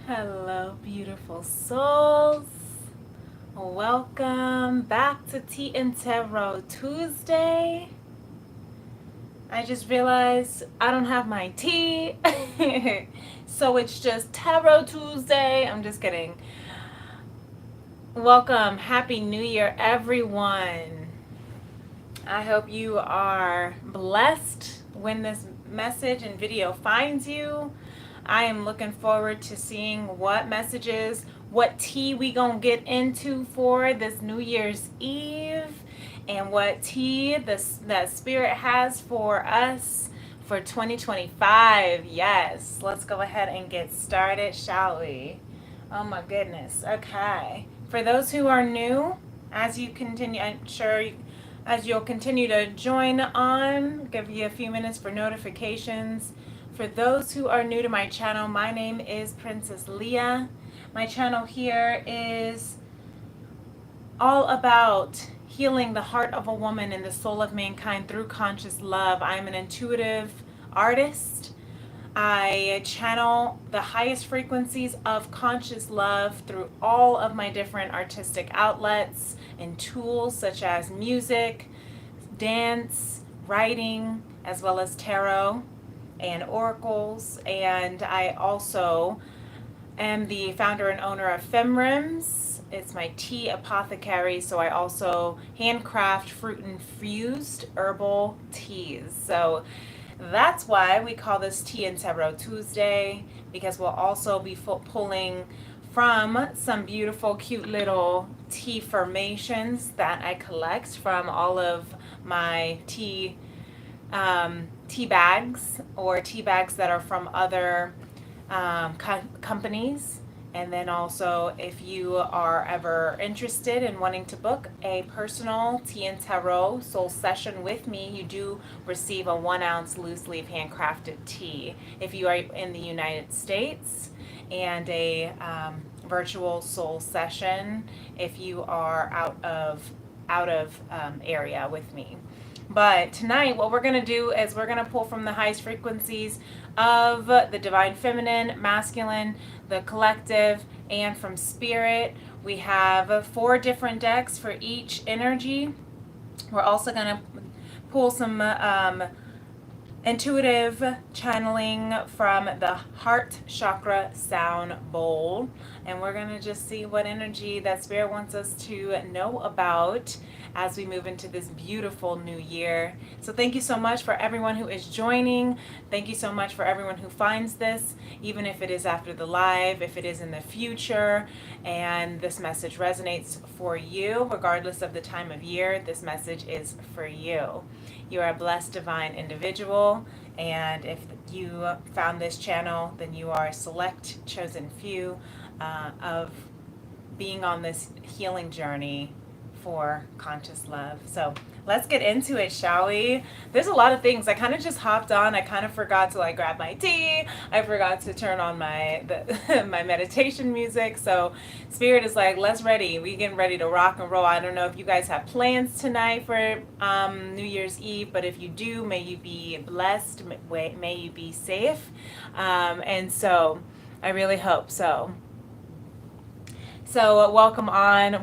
Hello, beautiful souls. Welcome back to Tea and Tarot Tuesday. I just realized I don't have my tea, so it's just Tarot Tuesday. I'm just kidding. Welcome. Happy New Year, everyone. I hope you are blessed when this message and video finds you. I am looking forward to seeing what messages, what tea we gonna get into for this New Year's Eve, and what tea that Spirit has for us for 2025. Yes, let's go ahead and get started, shall we? Oh my goodness. Okay. For those who are new, as you continue, I'm sure as you'll continue to join on, give you a few minutes for notifications. For those who are new to my channel, my name is Princess Leah. My channel here is all about healing the heart of a woman and the soul of mankind through conscious love. I'm an intuitive artist. I channel the highest frequencies of conscious love through all of my different artistic outlets and tools such as music, dance, writing, as well as tarot and oracles. And I also am the founder and owner of FemRems. It's my tea apothecary, so I also handcraft fruit infused herbal teas. So that's why we call this Tea and Tarot Tuesday, because we'll also be pulling from some beautiful, cute little tea formations that I collect from all of my tea bags, or tea bags that are from other companies. And then also, if you are ever interested in wanting to book a personal tea and tarot soul session with me, you do receive a 1 ounce loose leaf handcrafted tea if you are in the United States, and a virtual soul session if you are out of area with me. But tonight, what we're going to do is we're going to pull from the highest frequencies of the divine feminine, masculine, the collective, and from spirit. We have 4 different decks for each energy. We're also going to pull some intuitive channeling from the heart chakra sound bowl, and we're going to just see what energy that Spirit wants us to know about as we move into this beautiful new year. So thank you so much for everyone who is joining. Thank you so much for everyone who finds this, even if it is after the live, if it is in the future, and this message resonates for you, regardless of the time of year. This message is for you. You are a blessed divine individual, and if you found this channel, then you are a select chosen few of being on this healing journey for conscious love. So let's get into it, shall we? There's a lot of things. I kind of just hopped on. I kind of forgot to grab my tea. I forgot to turn on my my meditation music. So Spirit is like, let's ready. We getting ready to rock and roll. I don't know if you guys have plans tonight for New Year's Eve, but if you do, may you be blessed. May you be safe. And so I really hope so. So welcome on.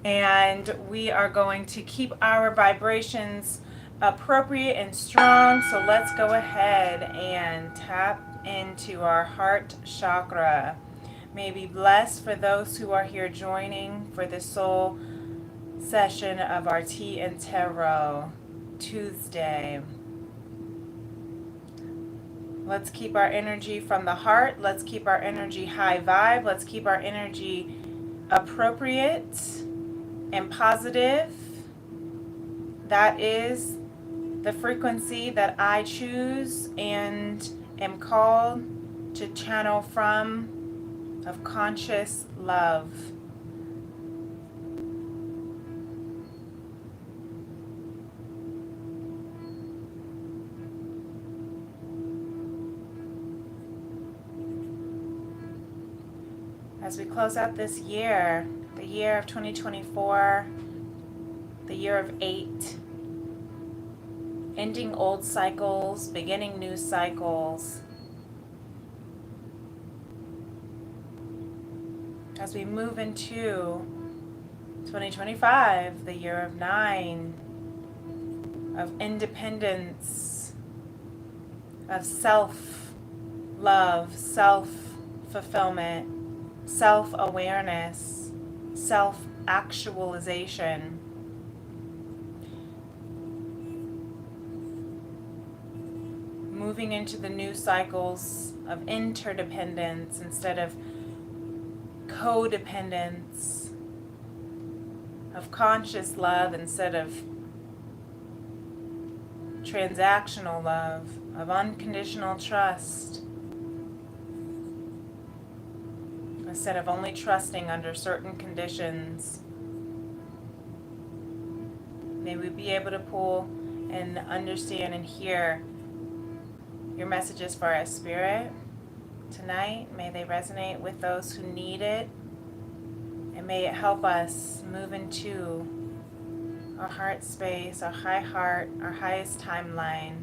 And we are going to keep our vibrations appropriate and strong. So let's go ahead and tap into our heart chakra. May be blessed for those who are here joining for the soul session of our Tea and Tarot Tuesday. Let's keep our energy from the heart. Let's keep our energy high vibe. Let's keep our energy appropriate and positive. That is the frequency that I choose and am called to channel from, of conscious love. As we close out this year, the year of 2024, the year of 8, ending old cycles, beginning new cycles, as we move into 2025, the year of 9, of independence, of self-love, self-fulfillment, self-awareness, self-actualization. Moving into the new cycles of interdependence instead of codependence, of conscious love instead of transactional love, of unconditional trust instead of only trusting under certain conditions. May we be able to pull and understand and hear your messages for our spirit tonight. May they resonate with those who need it, and may it help us move into our heart space, our high heart, our highest timeline,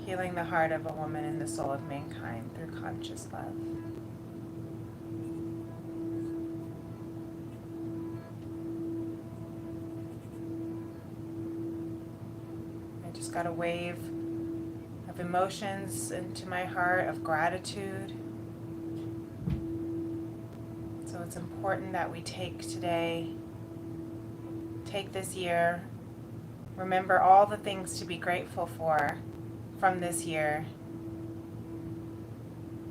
healing the heart of a woman and the soul of mankind through conscious love. I just got a wave of emotions into my heart of gratitude. So it's important that we take this year, remember all the things to be grateful for from this year.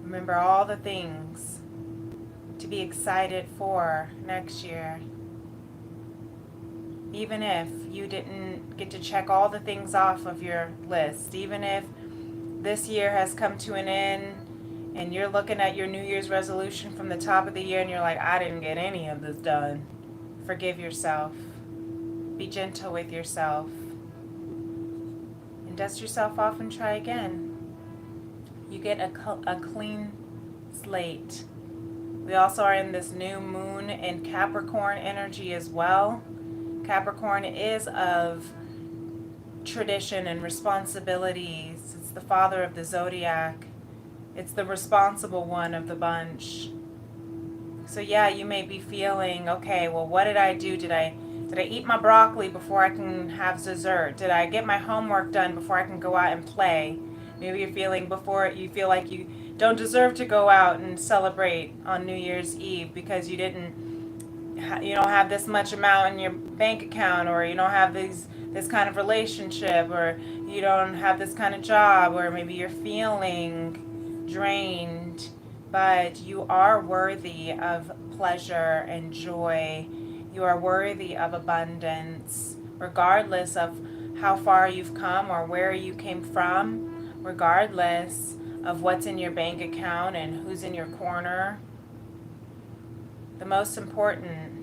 Remember all the things to be excited for next year. Even if you didn't get to check all the things off of your list, even if this year has come to an end and you're looking at your New Year's resolution from the top of the year and you're like, I didn't get any of this done. Forgive yourself. Be gentle with yourself. And dust yourself off and try again. You get a clean slate. We also are in this new moon in Capricorn energy as well. Capricorn is of tradition and responsibilities. It's the father of the zodiac. It's the responsible one of the bunch. So yeah, you may be feeling, okay, well, what did I do? Did I eat my broccoli before I can have dessert? Did I get my homework done before I can go out and play? Maybe you're feeling before you feel like you don't deserve to go out and celebrate on New Year's Eve because you don't have this much amount in your bank account, or you don't have this kind of relationship, or you don't have this kind of job, or maybe you're feeling drained, but you are worthy of pleasure and joy. You are worthy of abundance, regardless of how far you've come or where you came from, regardless of what's in your bank account and who's in your corner. The most important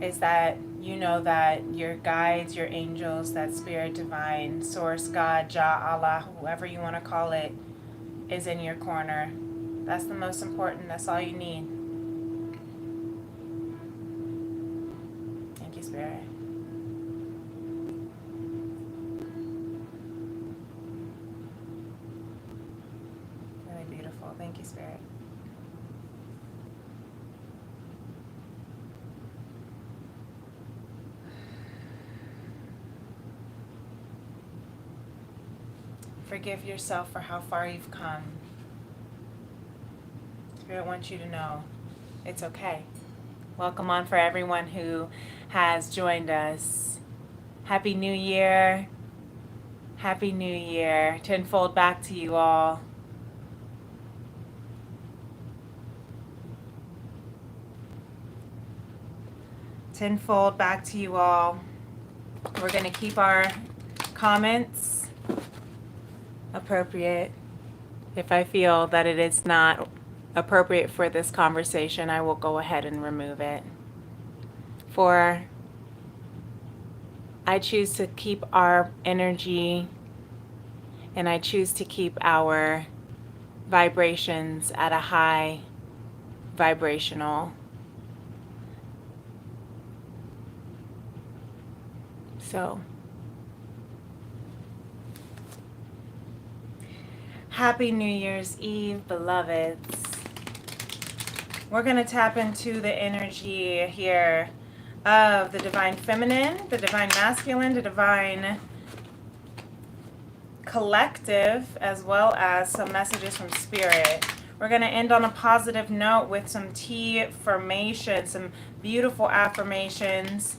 is that you know that your guides, your angels, that spirit divine, source, God, Jah, Allah, whoever you want to call it, is in your corner. That's the most important. That's all you need. Thank you, Spirit. Really beautiful. Thank you, Spirit. Forgive yourself for how far you've come. Spirit wants you to know it's okay. Welcome on for everyone who has joined us. Happy New Year. Happy New Year. Tenfold back to you all. Tenfold back to you all. We're going to keep our comments appropriate. If I feel that it is not appropriate for this conversation, I will go ahead and remove it. For I choose to keep our energy and I choose to keep our vibrations at a high vibrational. So Happy New Year's Eve, beloveds. We're going to tap into the energy here of the divine feminine, the divine masculine, the divine collective, as well as some messages from spirit. We're going to end on a positive note with some tea formation, some beautiful affirmations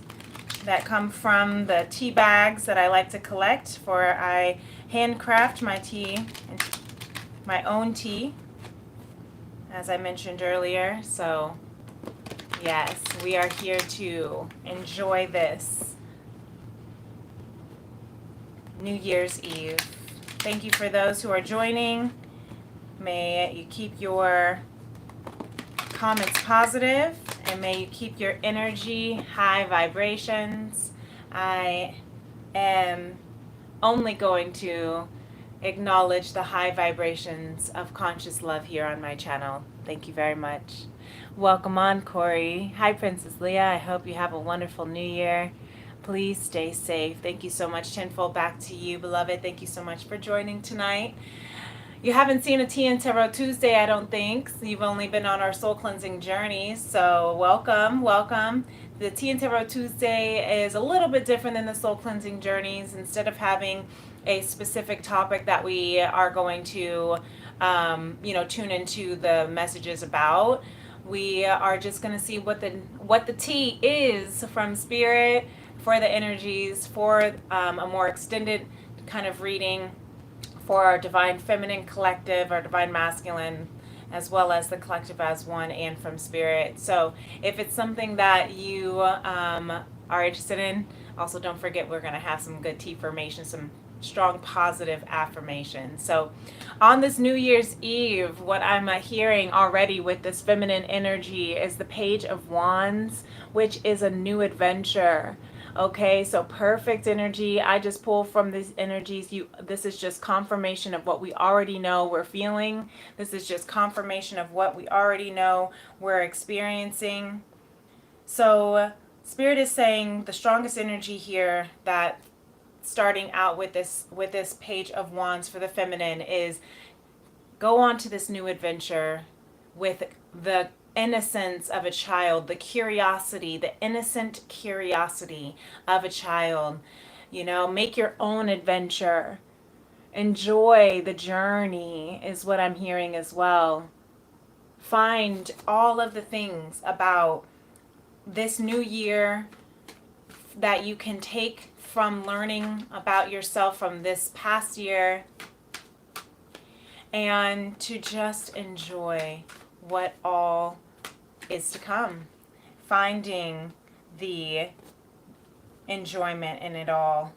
that come from the tea bags that I like to collect, for I handcraft my tea, my own tea, as I mentioned earlier. So yes, we are here to enjoy this New Year's Eve. Thank you for those who are joining. May you keep your comments positive, and may you keep your energy high vibrations. I am only going to acknowledge the high vibrations of conscious love here on my channel. Thank you very much. Welcome on, Corey. Hi, Princess Leah. I hope you have a wonderful new year. Please stay safe. Thank you so much. Tenfold back to you, beloved. Thank you so much for joining tonight. You haven't seen a Tea and Tarot Tuesday, I don't think. You've only been on our soul cleansing journey. So welcome, welcome. The Tea and Tarot Tuesday is a little bit different than the soul cleansing journeys. Instead of having a specific topic that we are going to, tune into the messages about, we are just going to see what the tea is from spirit for the energies, for a more extended kind of reading for our divine feminine collective, our divine masculine, as well as the collective as one, and from spirit. So if it's something that you are interested in, also don't forget we're going to have some good tea formation, some strong positive affirmations. So on this New Year's Eve, what I'm hearing already with this feminine energy is the Page of Wands, which is a new adventure. Okay, so perfect energy. I just pull from these energies. This is just confirmation of what we already know we're feeling. This is just confirmation of what we already know we're experiencing. So Spirit is saying the strongest energy here, that starting out with this Page of Wands for the feminine, is go on to this new adventure with the innocence of a child, the curiosity, the innocent curiosity of a child. Make your own adventure. Enjoy the journey is what I'm hearing as well. Find all of the things about this new year that you can take from learning about yourself from this past year, and to just enjoy what all is to come. Finding the enjoyment in it all.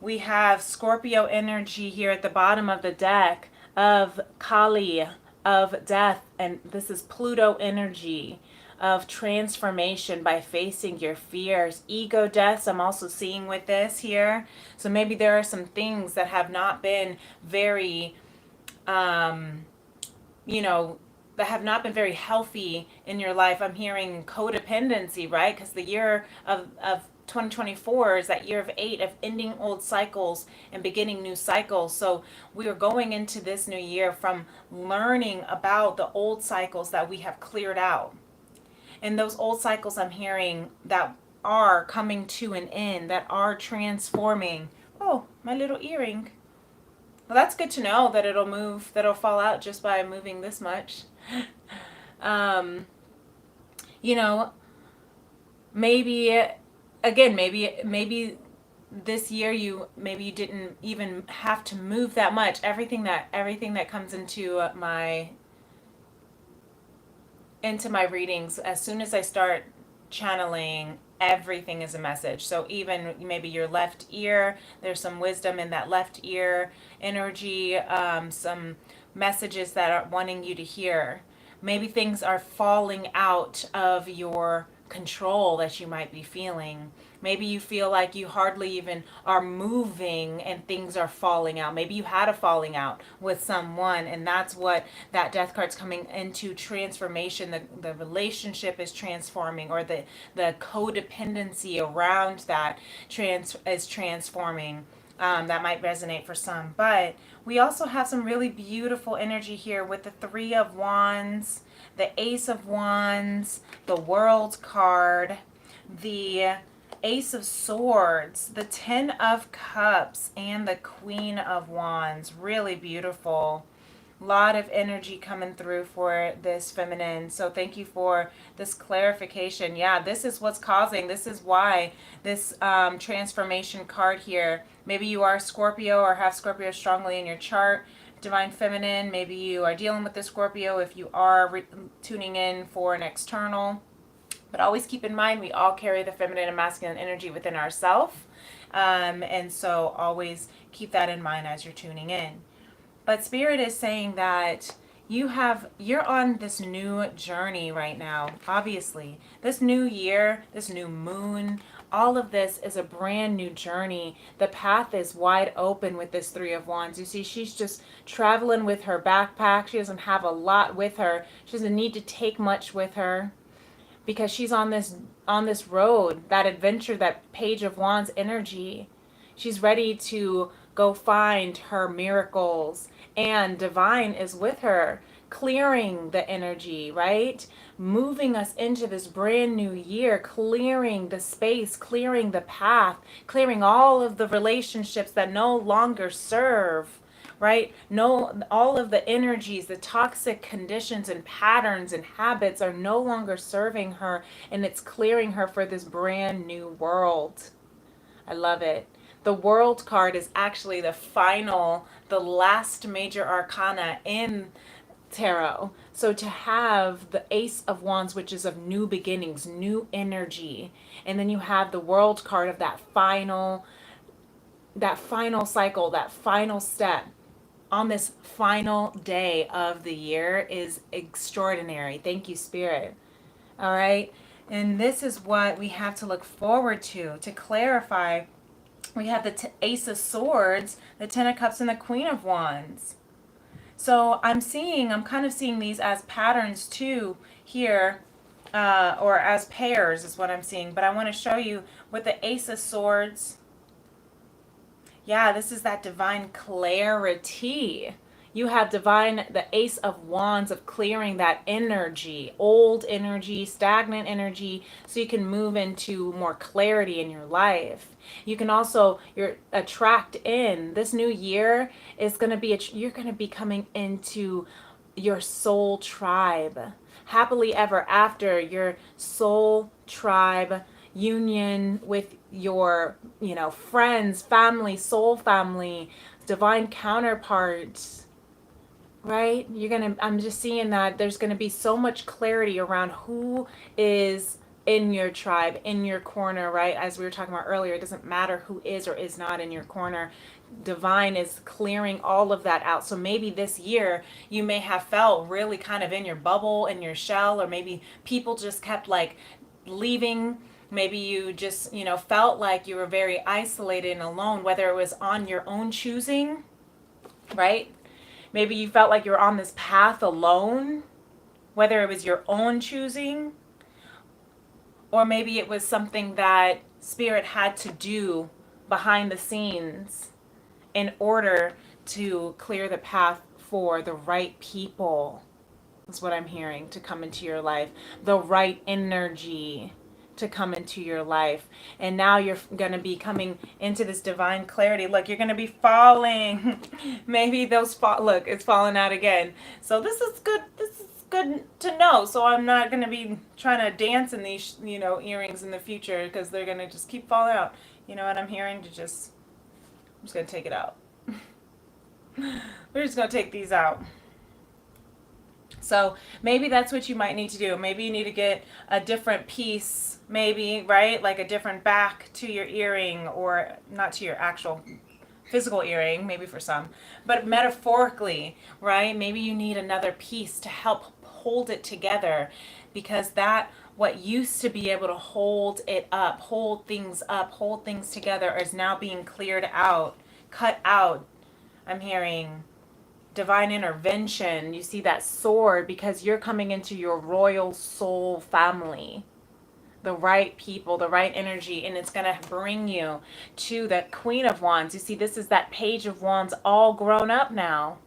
We have Scorpio energy here at the bottom of the deck of Kali, of death, and this is Pluto energy of transformation by facing your fears. Ego deaths I'm also seeing with this here. So maybe there are some things that have not been very that have not been very healthy in your life. I'm hearing codependency, right? Because the year of 2024 is that year of 8, of ending old cycles and beginning new cycles. So we are going into this new year from learning about the old cycles that we have cleared out. And those old cycles I'm hearing that are coming to an end, that are transforming. Oh, my little earring. Well, that's good to know that it'll move, that it'll fall out just by moving this much. Maybe, again, maybe this year you didn't even have to move that much. Everything that comes into my readings, as soon as I start channeling, everything is a message. So even maybe your left ear, there's some wisdom in that left ear energy, some messages that are wanting you to hear. Maybe things are falling out of your control that you might be feeling. Maybe you feel like you hardly even are moving and things are falling out. Maybe you had a falling out with someone, and that's what that death card's coming into, transformation. The relationship is transforming, or the codependency around that is transforming. That might resonate for some. But we also have some really beautiful energy here with the Three of Wands, the Ace of Wands, the World card, the Ace of Swords, the Ten of Cups, and the Queen of Wands. Really beautiful. Lot of energy coming through for this feminine. So thank you for this clarification. Yeah, this is what's causing, this is why this transformation card here. Maybe you are Scorpio or have Scorpio strongly in your chart, divine feminine. Maybe you are dealing with the Scorpio if you are tuning in for an external. But always keep in mind, we all carry the feminine and masculine energy within ourselves. And so always keep that in mind as you're tuning in. But Spirit is saying that you're on this new journey right now, obviously. This new year, this new moon, all of this is a brand new journey. The path is wide open with this Three of Wands. You see, she's just traveling with her backpack. She doesn't have a lot with her. She doesn't need to take much with her because she's on this road, that adventure, that Page of Wands energy. She's ready to go find her miracles, and divine is with her, clearing the energy, right? Moving us into this brand new year, clearing the space, clearing the path, clearing all of the relationships that no longer serve, right? No, all of the energies, the toxic conditions and patterns and habits are no longer serving her, and it's clearing her for this brand new world. I love it. The World card is actually the last major arcana in tarot. So to have the Ace of Wands, which is of new beginnings, new energy, and then you have the World card of that final cycle, that final step on this final day of the year is extraordinary. Thank you, Spirit. All right. And this is what we have to look forward to clarify. We have the Ace of Swords, the Ten of Cups, and the Queen of Wands. So I'm kind of seeing these as patterns too here, or as pairs is what I'm seeing. But I want to show you with the Ace of Swords. Yeah, this is that divine clarity. You have the Ace of Wands of clearing that energy, old energy, stagnant energy, so you can move into more clarity in your life. You can also attract in this new year is going to be you're going to be coming into your soul tribe. Happily ever after, your soul tribe union with your, friends, family, soul family, divine counterparts, right? I'm just seeing that there's gonna be so much clarity around who is in your tribe, in your corner, right? As we were talking about earlier, it doesn't matter who is or is not in your corner. Divine is clearing all of that out. So maybe this year you may have felt really kind of in your bubble, in your shell, or maybe people just kept like leaving. Maybe you just, felt like you were very isolated and alone, whether it was on your own choosing, right? Maybe you felt like you were on this path alone, whether it was your own choosing, or maybe it was something that Spirit had to do behind the scenes in order to clear the path for the right people. That's what I'm hearing, to come into your life. The right energy to come into your life. And now you're going to be coming into this divine clarity. Look, you're going to be falling. Maybe look, it's falling out again. So this is good. This is good to know. So I'm not going to be trying to dance in these, earrings in the future, because they're going to just keep falling out. You know what I'm hearing? I'm just going to take it out. We're just going to take these out. So maybe that's what you might need to do. Maybe you need to get a different piece, maybe, right? Like a different back to your earring, or not to your actual physical earring, maybe for some, but metaphorically, right? Maybe you need another piece to help hold it together, because what used to be able to hold it up, hold things together, is now being cleared out, cut out. I'm hearing divine intervention. You see that sword, because you're coming into your royal soul family. the right people, the right energy, and it's going to bring you to the Queen of Wands. You see, this is that Page of Wands all grown up now.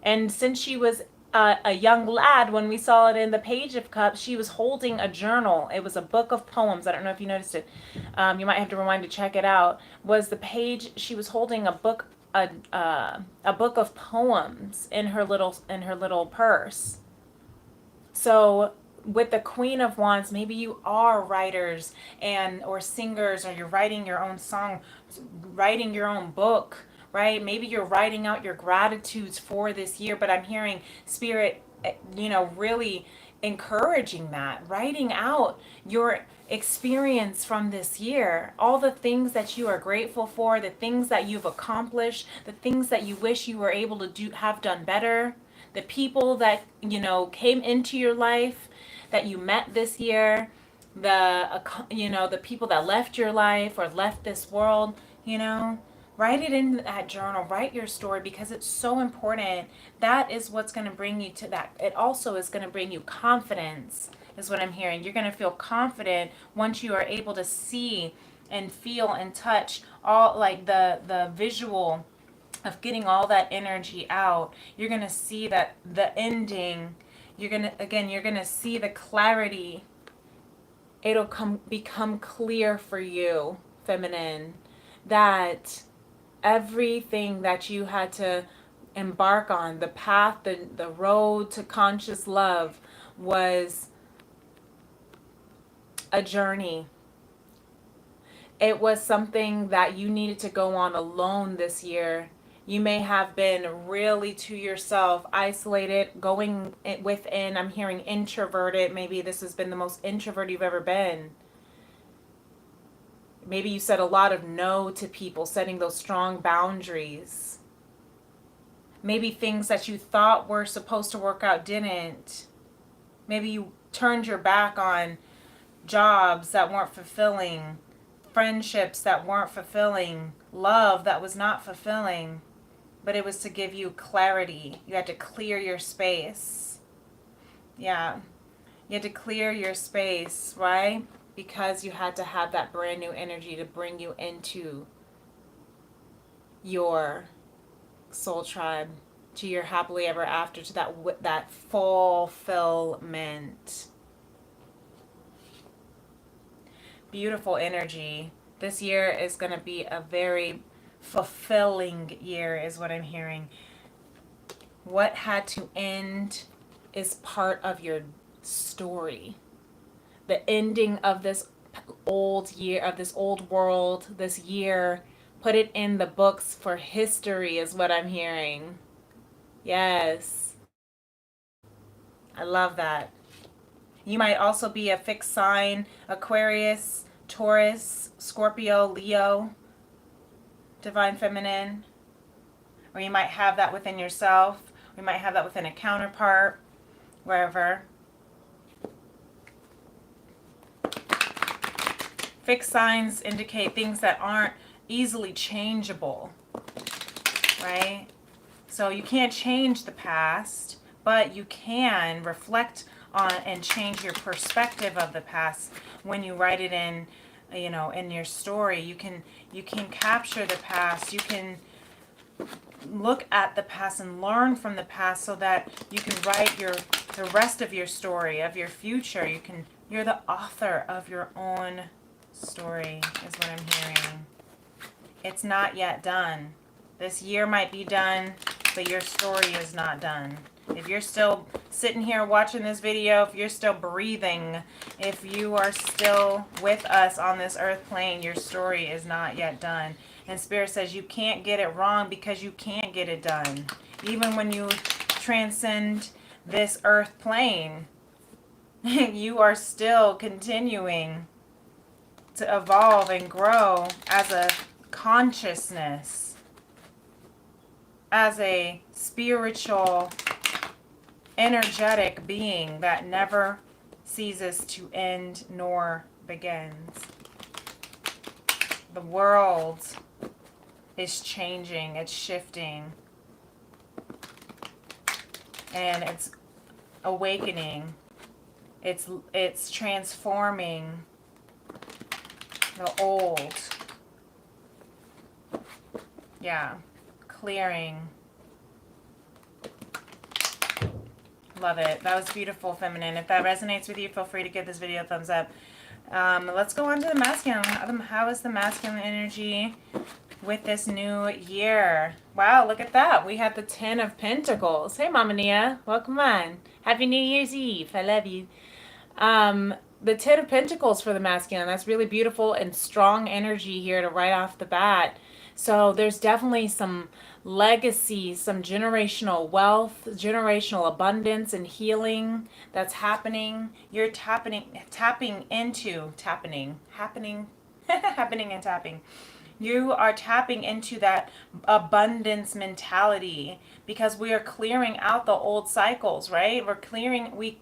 And since she was a young lad, when we saw it in the Page of Cups, she was holding a journal. It was a book of poems. I don't know if you noticed it. You might have to rewind to check it out. Was the page, she was holding a book, a book of poems in her little purse. So with the Queen of Wands, maybe you are writers and or singers, or you're writing your own song, writing your own book, right? Maybe you're writing out your gratitudes for this year, but I'm hearing Spirit, really encouraging that, writing out your experience from this year, all the things that you are grateful for, the things that you've accomplished, the things that you wish you were able to have done better, the people that came into your life that you met this year, the people that left your life or left this world. Write it in that journal, write your story, because it's so important. That is what's going to bring you to that. It also is going to bring you confidence, is what I'm hearing. You're going to feel confident once you are able to see and feel and touch all, like the visual of getting all that energy out. You're going to see that the ending, you're going to see the clarity. It'll become clear for you, feminine, that everything that you had to embark on, the path, the road to conscious love, was a journey. It was something that you needed to go on alone this year. You may have been really to yourself, isolated, going within. I'm hearing introverted. Maybe this has been the most introvert you've ever been. Maybe you said a lot of no to people, setting those strong boundaries. Maybe things that you thought were supposed to work out didn't. Maybe you turned your back on jobs that weren't fulfilling, friendships that weren't fulfilling, love that was not fulfilling, but it was to give you clarity. You had to clear your space. Yeah. You had to clear your space, right? Because you had to have that brand new energy to bring you into your soul tribe, to your happily ever after, to that fulfillment. Beautiful energy. This year is going to be a very fulfilling year, is what I'm hearing. What had to end is part of your story. The ending of this old year, of this old world, this year, put it in the books for history, is what I'm hearing. Yes. I love that. You might also be a fixed sign: Aquarius, Taurus, Scorpio, Leo, Divine Feminine. Or you might have that within yourself. Or you might have that within a counterpart, wherever. Fixed signs indicate things that aren't easily changeable, right? So you can't change the past, but you can reflect on and change your perspective of the past when you write it in, in your story. You can capture the past. You can look at the past and learn from the past, so that you can write the rest of your story, of your future. You're the author of your own story, is what I'm hearing. It's not yet done. This year might be done, but your story is not done. If you're still sitting here watching this video, if you're still breathing, if you are still with us on this earth plane, your story is not yet done. And Spirit says you can't get it wrong, because you can't get it done. Even when you transcend this earth plane, you are still continuing to evolve and grow as a consciousness, as a spiritual, energetic being that never ceases to end nor begins. The world is changing, it's shifting, and it's awakening, it's transforming, The old. Yeah. Clearing. Love it. That was beautiful, feminine. If that resonates with you, feel free to give this video a thumbs up. Let's go on to the masculine. How is the masculine energy with this new year? Wow, look at that. We had the 10 of Pentacles. Hey, Mama Nia. Welcome on. Happy New Year's Eve. I love you. The 10 of Pentacles for the masculine. That's really beautiful and strong energy here to right off the bat. So there's definitely some legacy, some generational wealth, generational abundance and healing that's happening. You're tapping into You are tapping into that abundance mentality because we are clearing out the old cycles, right?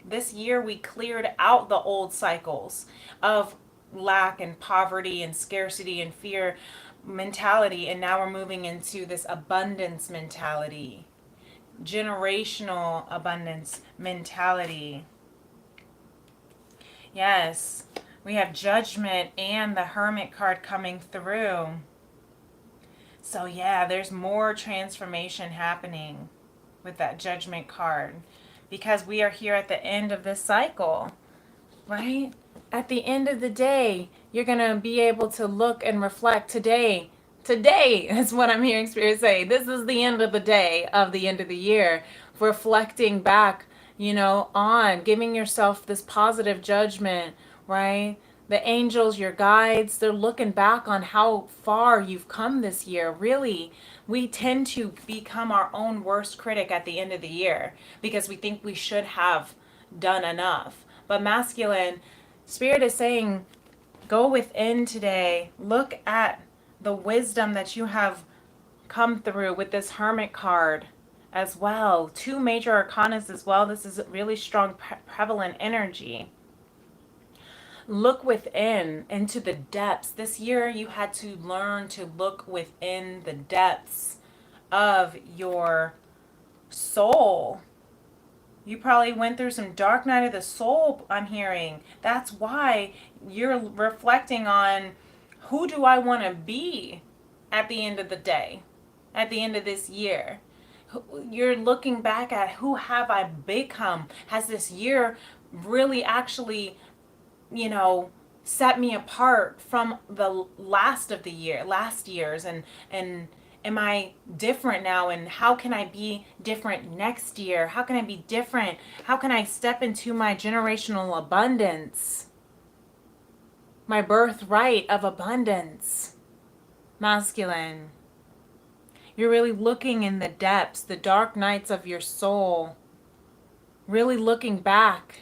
This year we cleared out the old cycles of lack and poverty and scarcity and fear mentality, and now we're moving into this abundance mentality, generational abundance mentality. Yes, we have Judgment and the Hermit card coming through. So yeah, there's more transformation happening with that Judgment card because we are here at the end of this cycle, right? At the end of the day, you're going to be able to look and reflect today. Today is what I'm hearing Spirit say. This is the end of the day of the end of the year. Reflecting back, on giving yourself this positive judgment, right? The angels, your guides, they're looking back on how far you've come this year. Really, we tend to become our own worst critic at the end of the year because we think we should have done enough. But masculine, Spirit is saying, go within today. Look at the wisdom that you have come through with this Hermit card as well. 2 major arcanas as well. This is really strong, prevalent energy. Look within, into the depths. This year you had to learn to look within the depths of your soul. You probably went through some dark night of the soul, I'm hearing. That's why you're reflecting on, who do I want to be at the end of the day, at the end of this year? You're looking back at, who have I become? Has this year really actually, set me apart from the last years? And am I different now? And how can I be different next year? How can I be different? How can I step into my generational abundance? My birthright of abundance. Masculine. You're really looking in the depths, the dark nights of your soul. Really looking back.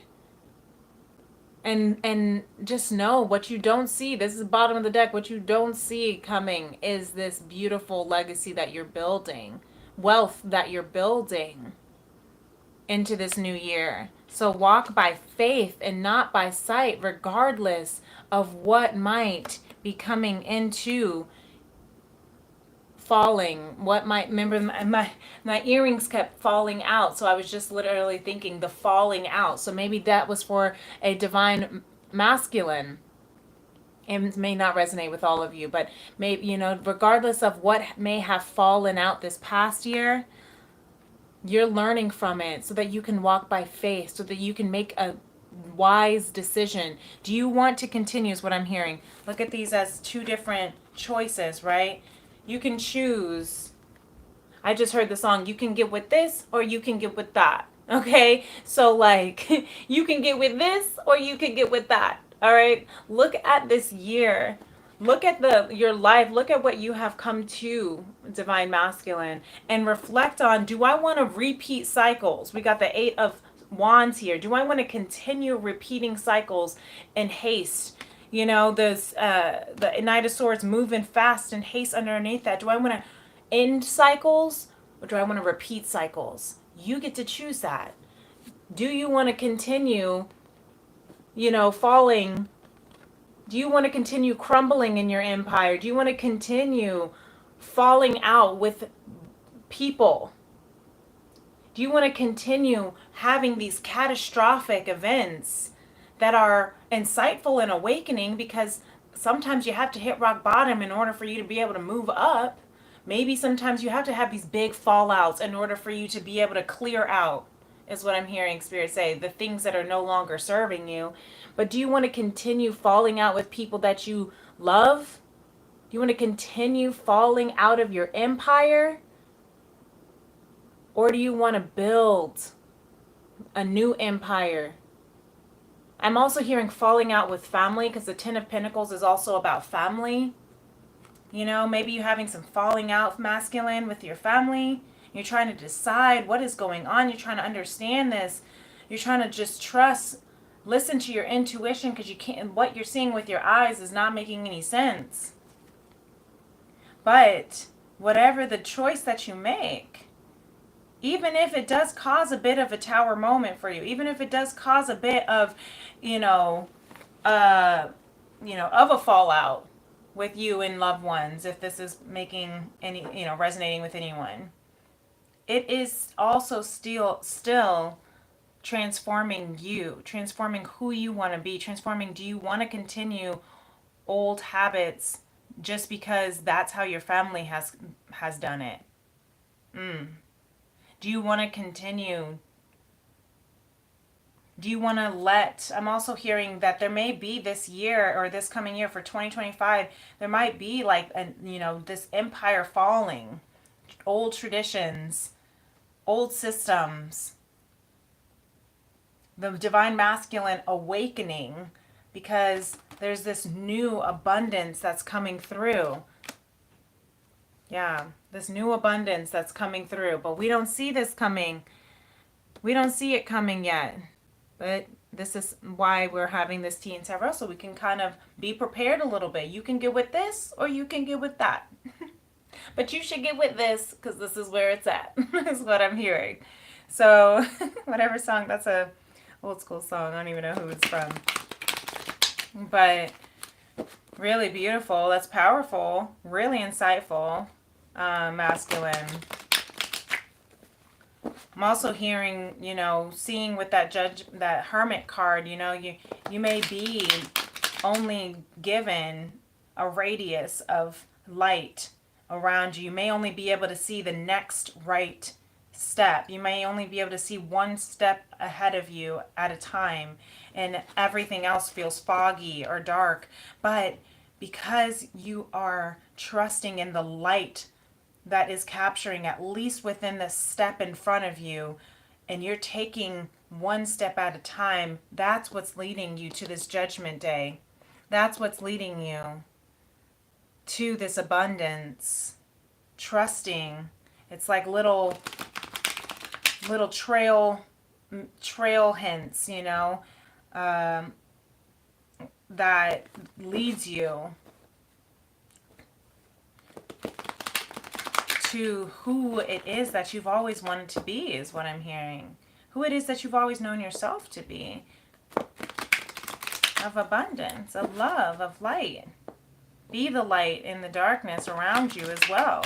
And just know what you don't see. This is the bottom of the deck. What you don't see coming is this beautiful legacy that you're building. Wealth that you're building into this new year. So walk by faith and not by sight, regardless of what might be coming into falling. Remember my earrings kept falling out, so I was just literally thinking the falling out. So maybe that was for a divine masculine. It may not resonate with all of you, but maybe, regardless of what may have fallen out this past year, you're learning from it so that you can walk by faith, so that you can make a wise decision. Do you want to continue, is what I'm hearing. Look at these as 2 different choices, right? You can choose. I just heard the song, you can get with this or you can get with that. Okay? So you can get with this or you can get with that. All right? Look at this year. Look at your life. Look at what you have come to, divine masculine, and reflect on, do I want to repeat cycles? We got the 8 of Wands here. Do I want to continue repeating cycles in haste? The Knight of Swords moving fast and haste underneath that. Do I want to end cycles or do I want to repeat cycles? You get to choose that. Do you want to continue, falling? Do you want to continue crumbling in your empire? Do you want to continue falling out with people? Do you want to continue having these catastrophic events that are insightful and awakening, because sometimes you have to hit rock bottom in order for you to be able to move up. Maybe sometimes you have to have these big fallouts in order for you to be able to clear out, is what I'm hearing Spirit say, the things that are no longer serving you. But do you want to continue falling out with people that you love? Do you want to continue falling out of your empire? Or do you want to build a new empire? I'm also hearing falling out with family, because the Ten of Pentacles is also about family. You know, maybe you're having some falling out masculine with your family. You're trying to decide what is going on. You're trying to understand this. You're trying to just trust, listen to your intuition, because you can't, what you're seeing with your eyes is not making any sense. But whatever the choice that you make, even if it does cause a bit of a tower moment for you, even if it does cause a bit of, of a fallout with you and loved ones, if this is making any, resonating with anyone, it is also still transforming you, transforming who you want to be, transforming, do you want to continue old habits just because that's how your family has done it? Do you want to continue? Do you want to I'm also hearing that there may be this year, or this coming year for 2025, there might be like, this empire falling, old traditions, old systems, the divine masculine awakening, because there's this new abundance that's coming through. Yeah, this new abundance that's coming through, but we don't see this coming. We don't see it coming yet. But this is why we're having this Tea and Tarot, so we can kind of be prepared a little bit. You can get with this, or you can get with that. But you should get with this, because this is where it's at, is what I'm hearing. So, whatever song, that's a old school song. I don't even know who it's from. But really beautiful. That's powerful. Really insightful. Masculine. I'm also hearing, seeing with that that Hermit card, you may be only given a radius of light around you. You may only be able to see the next right step. You may only be able to see one step ahead of you at a time, and everything else feels foggy or dark. But because you are trusting in the light that is capturing at least within the step in front of you, and you're taking one step at a time, that's what's leading you to this judgment day. That's what's leading you to this abundance. Trusting. It's like little trail hints, that leads you to who it is that you've always wanted to be, is what I'm hearing. Who it is that you've always known yourself to be. Of abundance, of love, of light. Be the light in the darkness around you as well.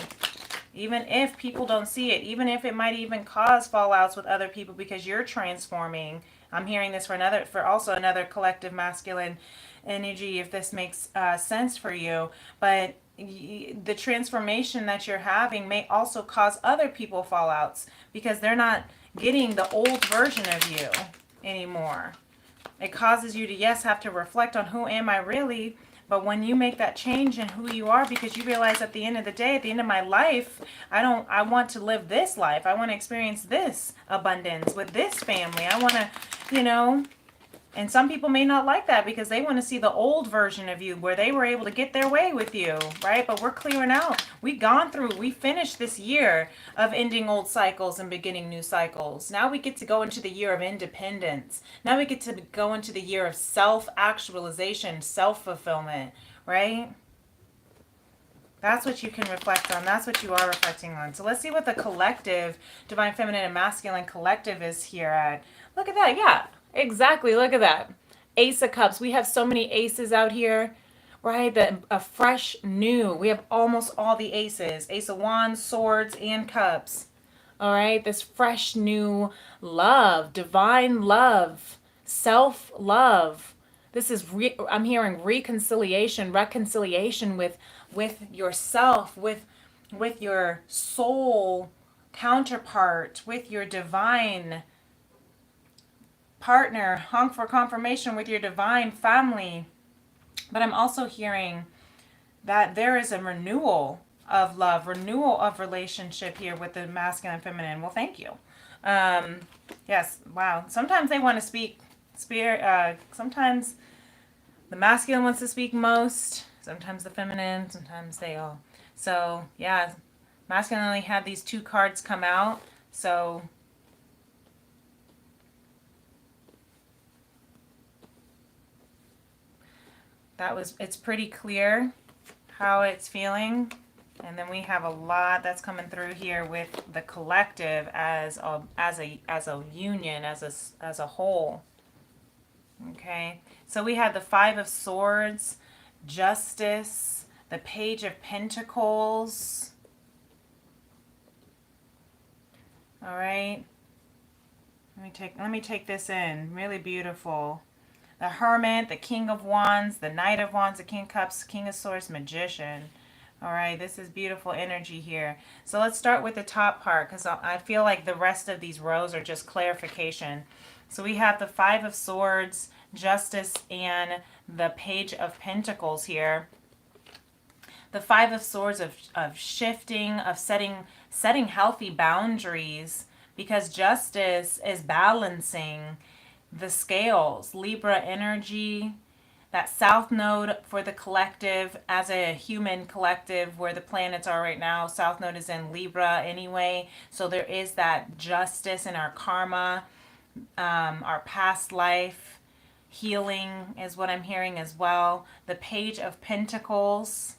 Even if people don't see it, even if it might even cause fallouts with other people because you're transforming. I'm hearing this for also another collective masculine energy, if this makes sense for you. But the transformation that you're having may also cause other people fallouts because they're not getting the old version of you anymore. It causes you to, yes, have to reflect on who am I really, but when you make that change in who you are, because you realize at the end of the day, at the end of my life, I want to live this life. I want to experience this abundance with this family. I want to, and some people may not like that because they want to see the old version of you where they were able to get their way with you, right? But we're clearing out. We finished this year of ending old cycles and beginning new cycles. Now we get to go into the year of independence. Now we get to go into the year of self-actualization, self-fulfillment, right? That's what you can reflect on. That's what you are reflecting on. So let's see what the collective, Divine Feminine and Masculine collective is here at. Look at that. Yeah. Exactly. Look at that. Ace of Cups. We have so many aces out here, right? A fresh new. We have almost all the aces. Ace of Wands, Swords, and Cups. All right. This fresh new love, divine love, self-love, This is I'm hearing reconciliation with yourself, with your soul counterpart, with your divine partner, honk for confirmation with your divine family. But I'm also hearing that there is a renewal of love, renewal of relationship here with the masculine and feminine. Well, thank you. Yes, wow. Sometimes they want to speak spirit. Sometimes the masculine wants to speak most. Sometimes the feminine. Sometimes they all. So yeah, masculine only had these two cards come out. So it's pretty clear how it's feeling. And then we have a lot that's coming through here with the collective as a union, as a whole. Okay, so we had the Five of Swords, Justice, the Page of Pentacles. All right, let me take this in. Really beautiful. The Hermit, the King of Wands, the Knight of Wands, the King of Cups, King of Swords, Magician. All right, this is beautiful energy here. So let's start with the top part because I feel like the rest of these rows are just clarification. So we have the Five of Swords, Justice, and the Page of Pentacles here. The Five of Swords of shifting, of setting healthy boundaries, because Justice is balancing the scales, Libra energy, that south node for the collective as a human collective where the planets are right now. South node is in Libra anyway. So there is that justice in our karma, our past life, healing is what I'm hearing as well. The Page of Pentacles.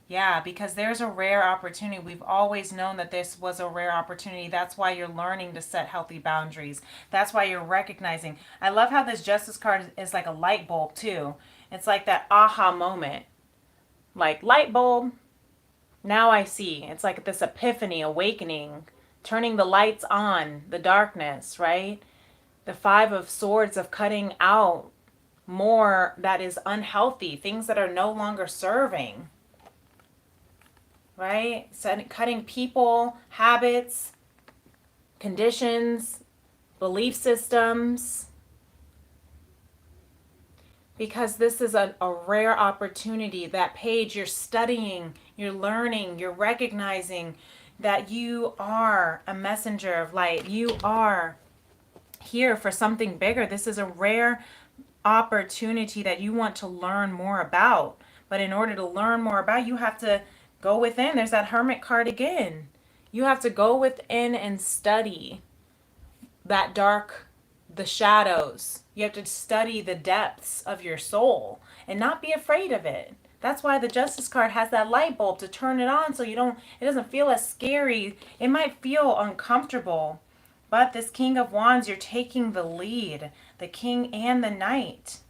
Yeah, because there's a rare opportunity. We've always known that this was a rare opportunity. That's why you're learning to set healthy boundaries. That's why you're recognizing. I love how this Justice card is like a light bulb too. It's like that aha moment. Like light bulb, now I see. It's like this epiphany, awakening, turning the lights on, the darkness, right? The Five of Swords of cutting out more that is unhealthy, things that are no longer serving. Right? So cutting people, habits, conditions, belief systems. Because this is a rare opportunity. That page, you're studying, you're learning, you're recognizing that you are a messenger of light. You are here for something bigger. This is a rare opportunity that you want to learn more about. But in order to learn more about, you have to go within. There's that Hermit card again. You have to go within and study that dark, the shadows. You have to study the depths of your soul and not be afraid of it. That's why the Justice card has that light bulb to turn it on so it doesn't feel as scary. It might feel uncomfortable, but this King of Wands, you're taking the lead, the King and the Knight.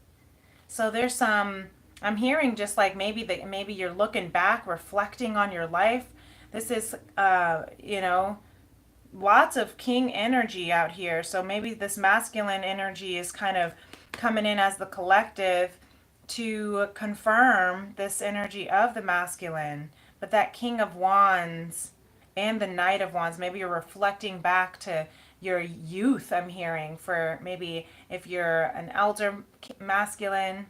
So there's some, I'm hearing just like maybe you're looking back, reflecting on your life. This is, lots of king energy out here. So maybe this masculine energy is kind of coming in as the collective to confirm this energy of the masculine. But that King of Wands and the Knight of Wands, maybe you're reflecting back to your youth, I'm hearing, for maybe if you're an elder masculine,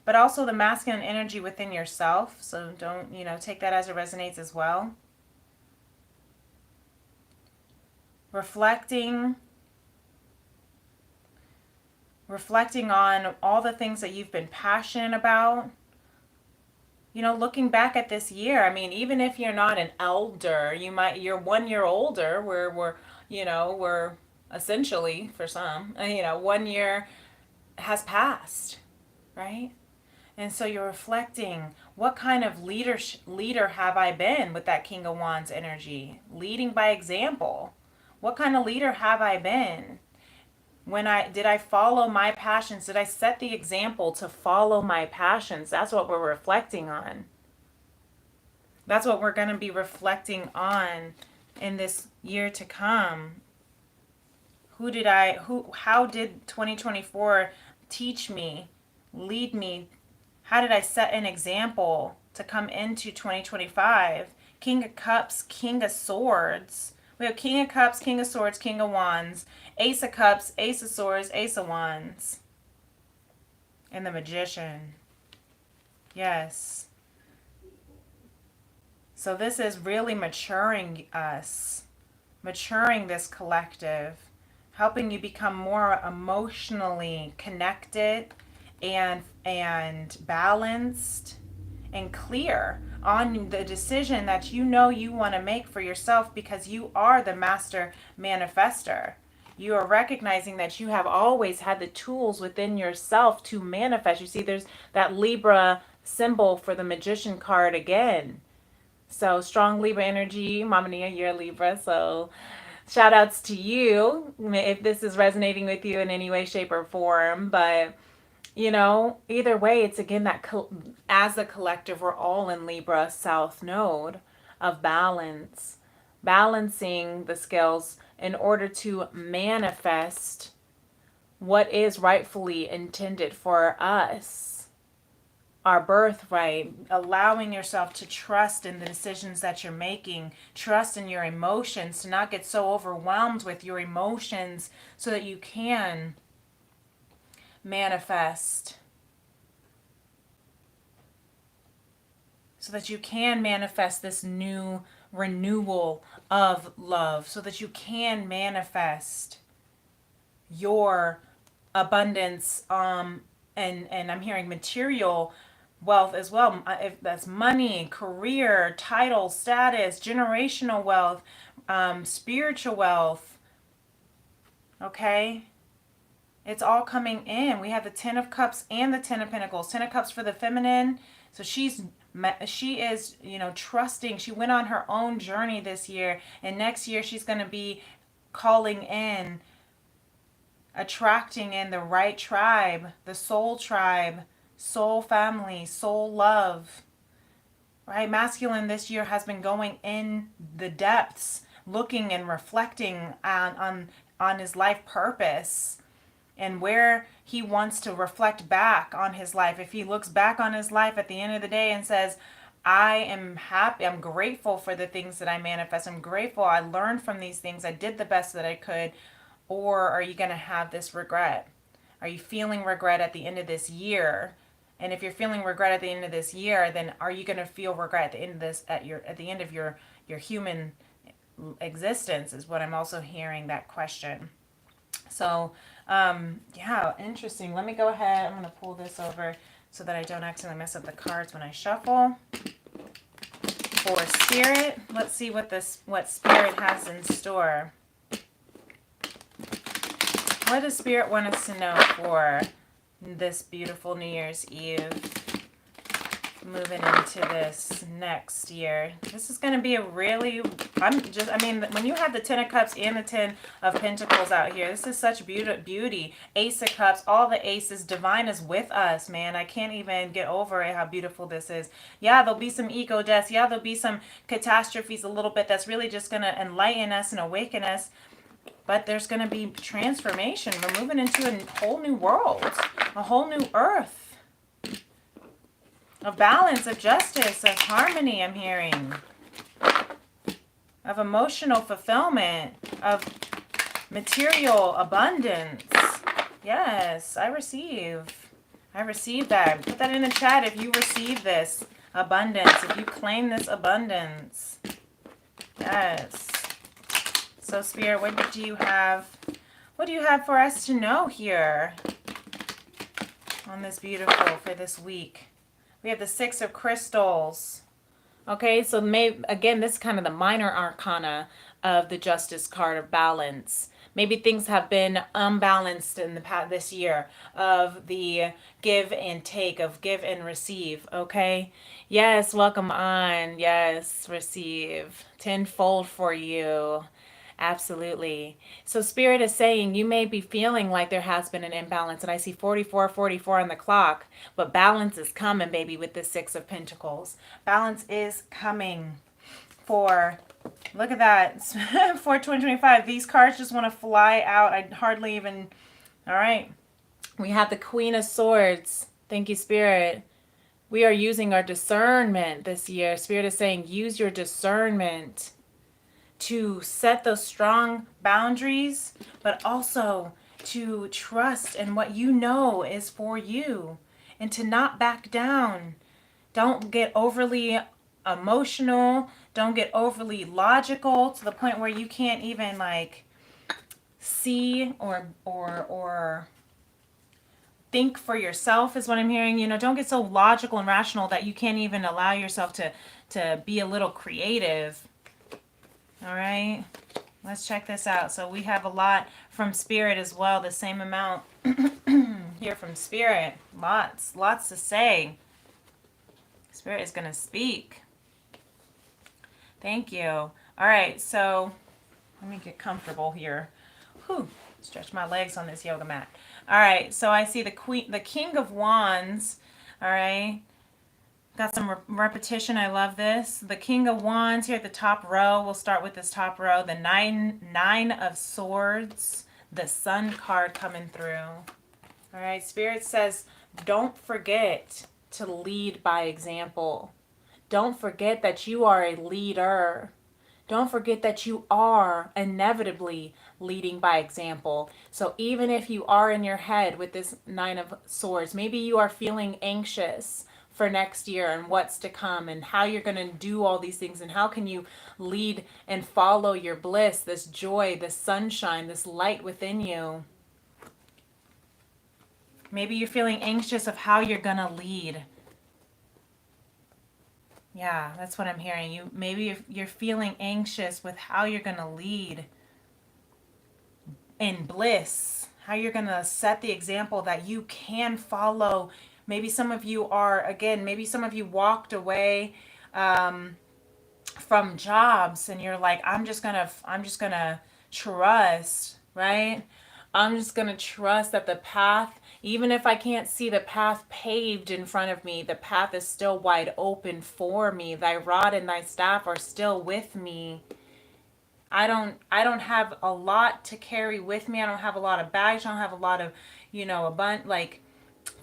but also the masculine energy within yourself. So don't, take that as it resonates as well. Reflecting on all the things that you've been passionate about. Looking back at this year, I mean, even if you're not an elder, you're 1 year older, we're essentially, for some, 1 year has passed, right? And so you're reflecting, what kind of leader have I been with that King of Wands energy? Leading by example. What kind of leader have I been? Did I follow my passions? Did I set the example to follow my passions? That's what we're reflecting on. That's what we're going to be reflecting on in this year to come. how did 2024 teach me, lead me? How did I set an example to come into 2025? King of Cups, King of Swords. We have King of Cups, King of Swords, King of Wands, Ace of Cups, Ace of Swords, Ace of Wands, and the Magician. Yes. So this is really maturing us, maturing this collective, helping you become more emotionally connected and balanced and clear on the decision that you know you want to make for yourself, because you are the master manifester. You are recognizing that you have always had the tools within yourself to manifest. You see, there's that Libra symbol for the Magician card again. So strong Libra energy. Mama Nia, you're a Libra. So shout outs to you if this is resonating with you in any way, shape, or form. But, you know, either way, it's again that as a collective, we're all in Libra South Node of balance, balancing the scales in order to manifest what is rightfully intended for us. Our birthright, allowing yourself to trust in the decisions that you're making, trust in your emotions, to not get so overwhelmed with your emotions so that you can manifest. So that you can manifest this new renewal of love, so that you can manifest your abundance, and I'm hearing material wealth as well. If that's money, career, title, status, generational wealth, spiritual wealth. Okay? It's all coming in. We have the Ten of Cups and the Ten of Pentacles. Ten of Cups for the feminine. So she is, you know, trusting. She went on her own journey this year, and next year she's going to be calling in, attracting in the right tribe, the soul tribe, soul family, soul love, right? Masculine this year has been going in the depths, looking and reflecting on his life purpose and where he wants to reflect back on his life. If he looks back on his life at the end of the day and says, I am happy, I'm grateful for the things that I manifest, I'm grateful I learned from these things, I did the best that I could, or are you going to have this regret? Are you feeling regret at the end of this year? And if you're feeling regret at the end of this year, then are you going to feel regret at the end of this at the end of your human existence? Is what I'm also hearing, that question. So, yeah, interesting. Let me go ahead. I'm going to pull this over so that I don't accidentally mess up the cards when I shuffle. For Spirit, let's see what Spirit has in store. What does Spirit want us to know for this beautiful New Year's Eve, moving into this next year? This is going to be a really, when you have the Ten of Cups and the Ten of Pentacles out here, this is such beauty. Ace of Cups, all the aces, divine is with us, man. I can't even get over it, how beautiful this is. Yeah, there'll be some ego deaths. Yeah, there'll be some catastrophes a little bit. That's really just going to enlighten us and awaken us. But there's going to be transformation. We're moving into a whole new world, a whole new earth of balance, of justice, of harmony, I'm hearing, of emotional fulfillment, of material abundance. Yes, I receive that. Put that in the chat if you receive this abundance, if you claim this abundance. Yes. So Spirit, what do you have for us to know here on this beautiful, for this week? We have the Six of Crystals. Okay, so again, this is kind of the minor arcana of the Justice card of balance. Maybe things have been unbalanced in the past this year, of the give and take, of give and receive. Okay, yes, welcome on. Yes, receive tenfold for you. Absolutely. So Spirit is saying you may be feeling like there has been an imbalance, and I see 44 on the clock, but balance is coming, baby, with the Six of Pentacles. Balance is coming for, look at that, for 2025. These cards just want to fly out. I hardly even, all right. We have the Queen of Swords. Thank you, Spirit. We are using our discernment this year. Spirit is saying use your discernment to set those strong boundaries, but also to trust in what you know is for you and to not back down. Don't get overly emotional. Don't get overly logical to the point where you can't even like see or think for yourself is what I'm hearing. You know, don't get so logical and rational that you can't even allow yourself to be a little creative. All right, let's check this out. So we have a lot from Spirit as well, the same amount here from Spirit. Lots to say. Spirit is going to speak. Thank you. All right, so let me get comfortable here. Whew, stretch my legs on this yoga mat. All right, so I see the King of Wands. All right, got some repetition. I love this. The King of Wands here at the top row. We'll start with this top row. The Nine of Swords. The Sun card coming through. All right, Spirit says, don't forget to lead by example. Don't forget that you are a leader. Don't forget that you are inevitably leading by example. So even if you are in your head with this Nine of Swords, maybe you are feeling anxious for next year and what's to come and how you're going to do all these things and how can you lead and follow your bliss, this joy, this sunshine, this light within you. Maybe you're feeling anxious of how you're going to lead. Yeah, that's what I'm hearing. Maybe you're feeling anxious with how you're going to lead in bliss, how you're going to set the example that you can follow. Maybe some of you are, again, maybe some of you walked away from jobs and you're like, I'm just going to trust, right? I'm just going to trust that the path, even if I can't see the path paved in front of me, the path is still wide open for me. Thy rod and thy staff are still with me. I don't have a lot to carry with me. I don't have a lot of bags. I don't have a lot of, a bunch like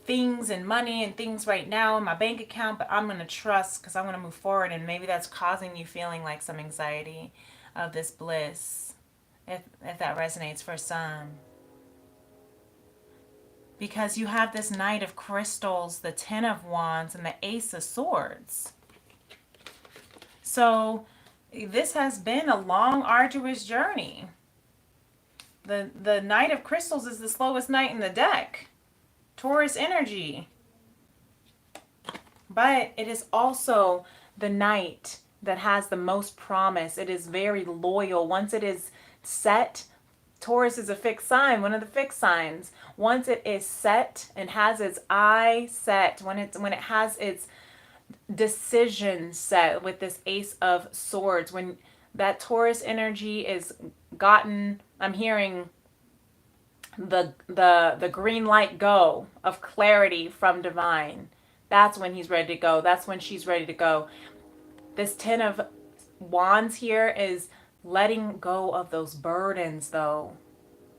things and money and things right now in my bank account, but I'm going to trust because I'm going to move forward. And maybe that's causing you feeling like some anxiety of this bliss, if that resonates for some. Because you have this Knight of Crystals, the Ten of Wands, and the Ace of Swords. So this has been a long, arduous journey. The Knight of Crystals is the slowest knight in the deck. Taurus energy. But it is also the knight that has the most promise. It is very loyal. Once it is set, Taurus is a fixed sign, one of the fixed signs. Once it is set and has its eye set, when it has its decision set with this Ace of Swords, when that Taurus energy is gotten, I'm hearing the green light go of clarity from divine. That's when he's ready to go. That's when she's ready to go. This Ten of Wands here is letting go of those burdens, though.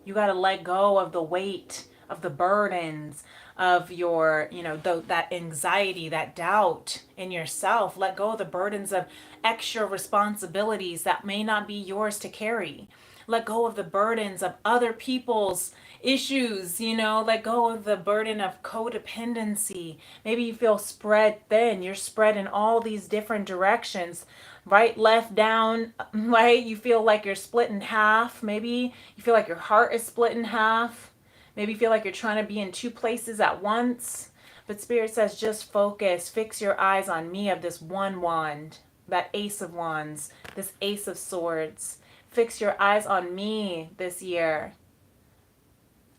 You got to let go of the weight of the burdens of your, that anxiety, that doubt in yourself. Let go of the burdens of extra responsibilities that may not be yours to carry. Let go of the burdens of other people's issues, let go of the burden of codependency. Maybe you feel spread thin. You're spread in all these different directions. Right, left, down, right? You feel like you're split in half. Maybe you feel like your heart is split in half. Maybe you feel like you're trying to be in two places at once. But Spirit says just focus. Fix your eyes on me of this one wand, that Ace of Wands, this Ace of Swords. Fix your eyes on me this year.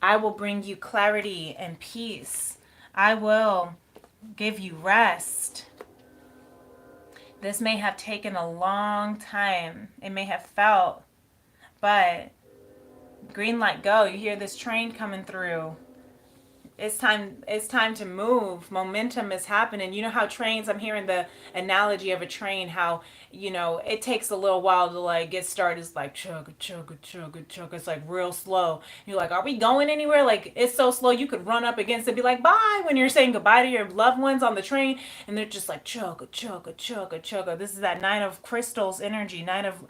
I will bring you clarity and peace. I will give you rest. This may have taken a long time. It may have felt, but green light go. You hear this train coming through. It's time to move. Momentum is happening. You know how trains, I'm hearing the analogy of a train, how, it takes a little while to like get started. It's like chugga chugga chugga chugga. It's like real slow. You're like, are we going anywhere? Like it's so slow you could run up against it and be like, bye, when you're saying goodbye to your loved ones on the train, and they're just like chugga chugga chugga chugga. This is that Nine of Crystals energy, Nine of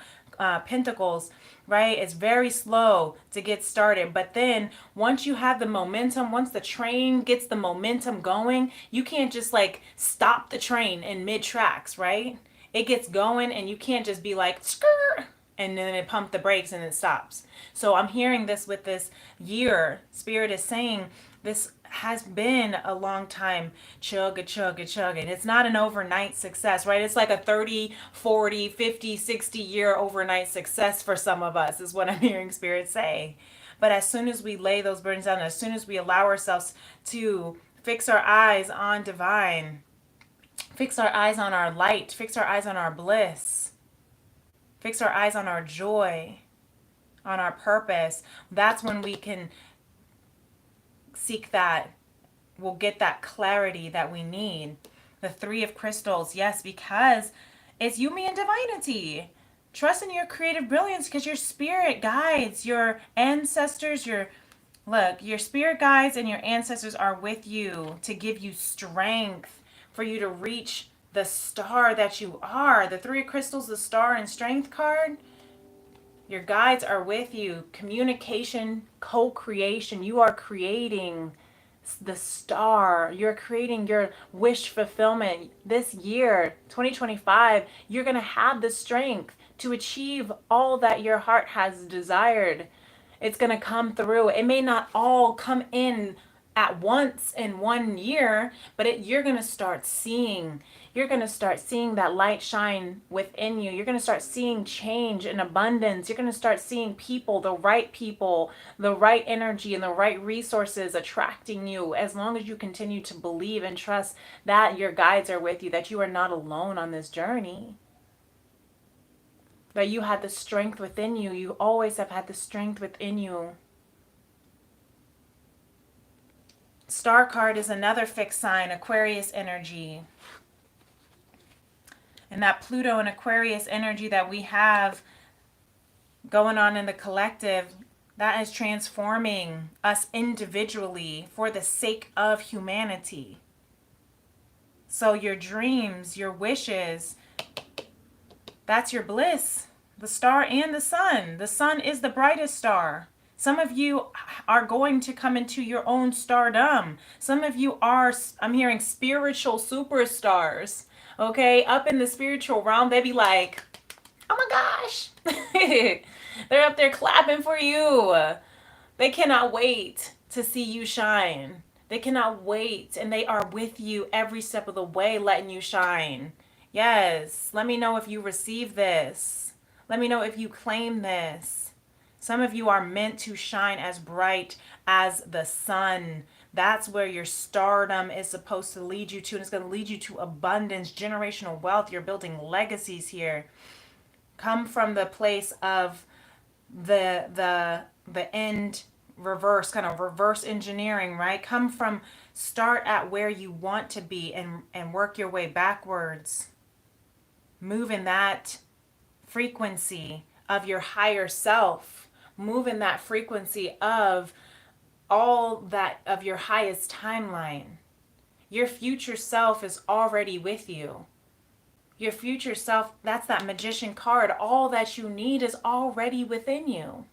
Pentacles, right? It's very slow to get started. But then once you have the momentum, once the train gets the momentum going, you can't just like stop the train in mid tracks, right? It gets going and you can't just be like, skirt, and then it pump the brakes and it stops. So I'm hearing this with this year. Spirit is saying this has been a long time chugga chugga chugga. It's not an overnight success, right? It's like a 30, 40, 50, 60 year overnight success for some of us is what I'm hearing Spirit say. But as soon as we lay those burdens down, as soon as we allow ourselves to fix our eyes on divine, fix our eyes on our light, fix our eyes on our bliss, fix our eyes on our joy, on our purpose, that's when we can seek that, we'll get that clarity that we need. The Three of Crystals, yes, because it's you, me, and divinity. Trust in your creative brilliance because your spirit guides, your ancestors, your spirit guides and your ancestors are with you to give you strength for you to reach the star that you are. The Three of Crystals, the star and strength card. Your guides are with you. Communication, co-creation. You are creating the star. You're creating your wish fulfillment. This year, 2025, you're going to have the strength to achieve all that your heart has desired. It's going to come through. It may not all come in at once in 1 year, but you're going to start seeing. You're going to start seeing that light shine within you. You're going to start seeing change and abundance. You're going to start seeing people, the right energy, and the right resources attracting you as long as you continue to believe and trust that your guides are with you, that you are not alone on this journey. That you had the strength within you. You always have had the strength within you. Star card is another fixed sign, Aquarius energy. And that Pluto and Aquarius energy that we have going on in the collective, that is transforming us individually for the sake of humanity. So your dreams, your wishes, that's your bliss. The star and the sun. The sun is the brightest star. Some of you are going to come into your own stardom. Some of you are, I'm hearing, spiritual superstars. Okay, up in the spiritual realm, they be like, oh my gosh. They're up there clapping for you. They cannot wait to see you shine. They cannot wait, and they are with you every step of the way, letting you shine. Yes, let me know if you receive this. Let me know if you claim this. Some of you are meant to shine as bright as the sun. That's where your stardom is supposed to lead you to. And it's going to lead you to abundance, generational wealth. You're building legacies here. Come from the place of the end reverse, kind of reverse engineering, right? Come from, start at where you want to be and work your way backwards. Move in that frequency of your higher self. Move in that frequency of all that, of your highest timeline. Your future self is already with you. Your future self, that's that magician card. All that you need is already within you.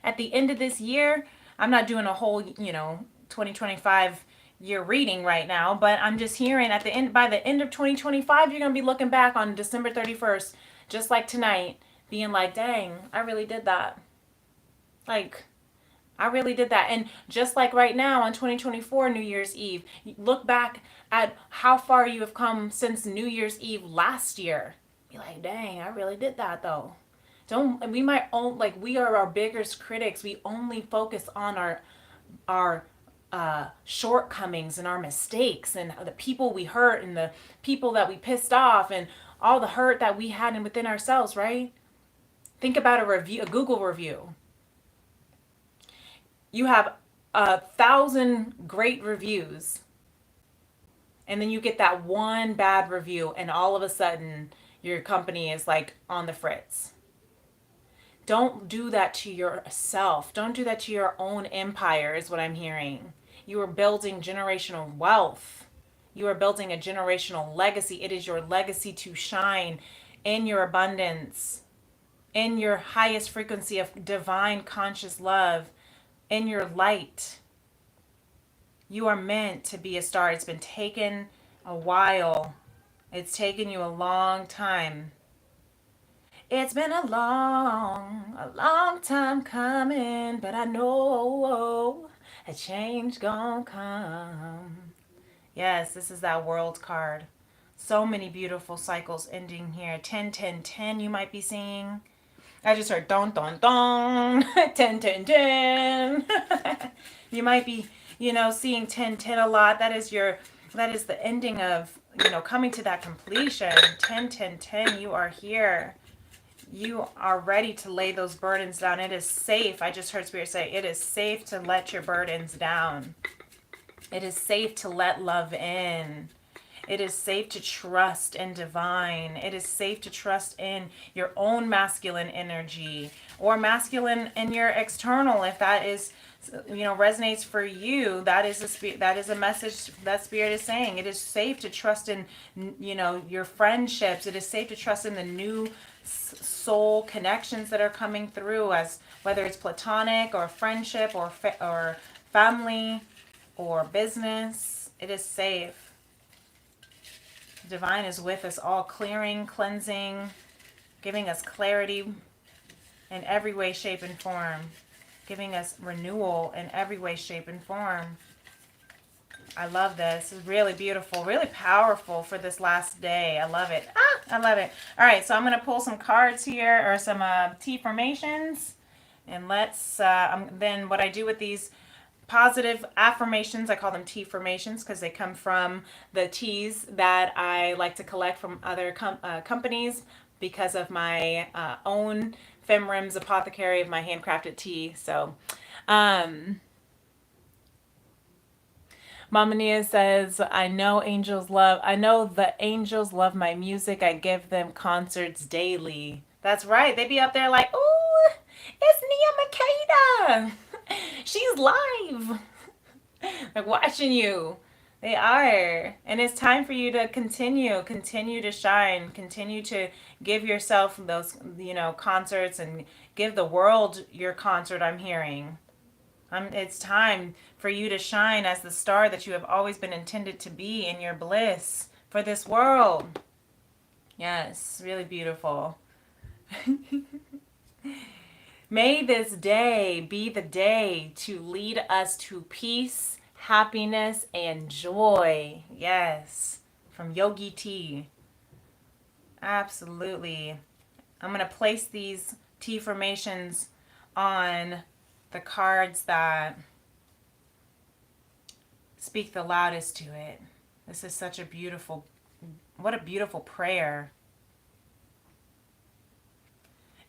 At the end of this year, I'm not doing a whole, 2025 year reading right now, but I'm just hearing at the end, by the end of 2025, you're going to be looking back on December 31st, just like tonight, being like, dang, I really did that. Like, I really did that. And just like right now on 2024 New Year's Eve, look back at how far you have come since New Year's Eve last year. Be like, dang, I really did that though. We might own, like, we are our biggest critics. We only focus on our shortcomings and our mistakes and the people we hurt and the people that we pissed off and all the hurt that we had within ourselves, right? Think about a Google review. You have 1,000 great reviews, and then you get that one bad review, and all of a sudden your company is like on the fritz. Don't do that to yourself. Don't do that to your own empire, is what I'm hearing. You are building generational wealth. You are building a generational legacy. It is your legacy to shine in your abundance, in your highest frequency of divine conscious love, in your light. You are meant to be a star. It's been taken a while. It's taken you a long time. It's been a long time coming, but I know a change gonna come. Yes, this is that world card. So many beautiful cycles ending here. 10, 10, 10 you might be seeing. I just heard don, don, don, 10, 10, 10. You might be, seeing 10, 10 a lot. That is the ending of, coming to that completion. 10, 10, 10, you are here. You are ready to lay those burdens down. It is safe. I just heard Spirit say, it is safe to let your burdens down. It is safe to let love in. It is safe to trust in divine. It is safe to trust in your own masculine energy, or masculine in your external, if that is, resonates for you. That is a message that Spirit is saying. It is safe to trust in, your friendships. It is safe to trust in the new soul connections that are coming through, as whether it's platonic or friendship or family or business. It is safe. Divine is with us all, clearing, cleansing, giving us clarity in every way, shape, and form, giving us renewal in every way, shape, and form. I love this. It's really beautiful, really powerful for this last day. I love it. I love it. All right, so I'm going to pull some cards here, or some T formations, and let's, then what I do with these positive affirmations, I call them T formations because they come from the teas that I like to collect from other companies because of my own FemRems apothecary of my handcrafted tea. So, Mama Nia says, I know the angels love my music. I give them concerts daily. That's right. They be up there like, ooh, it's Nia Makeda. She's live. Like watching you. They are. And it's time for you to continue to shine, continue to give yourself those, concerts, and give the world your concert, I'm hearing. It's time for you to shine as the star that you have always been intended to be in your bliss for this world. Yes, really beautiful. May this day be the day to lead us to peace, happiness, and joy. Yes, from Yogi Tea. Absolutely. I'm going to place these T formations on the cards that speak the loudest to it. This is such a beautiful, what a beautiful prayer.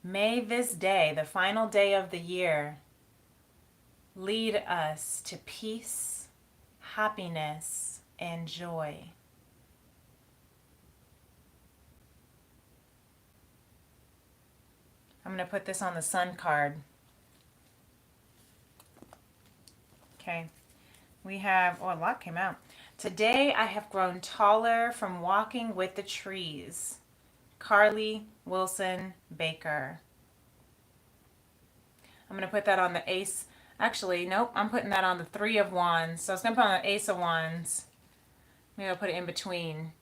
May this day, the final day of the year, lead us to peace, happiness, and joy. I'm going to put this on the Sun card. Okay. We have, a lot came out. Today I have grown taller from walking with the trees. Carly Wilson Baker. I'm going to put that on the Ace. Actually, nope, I'm putting that on the Three of Wands. So I was going to put on the Ace of Wands. Maybe I'll put it in between.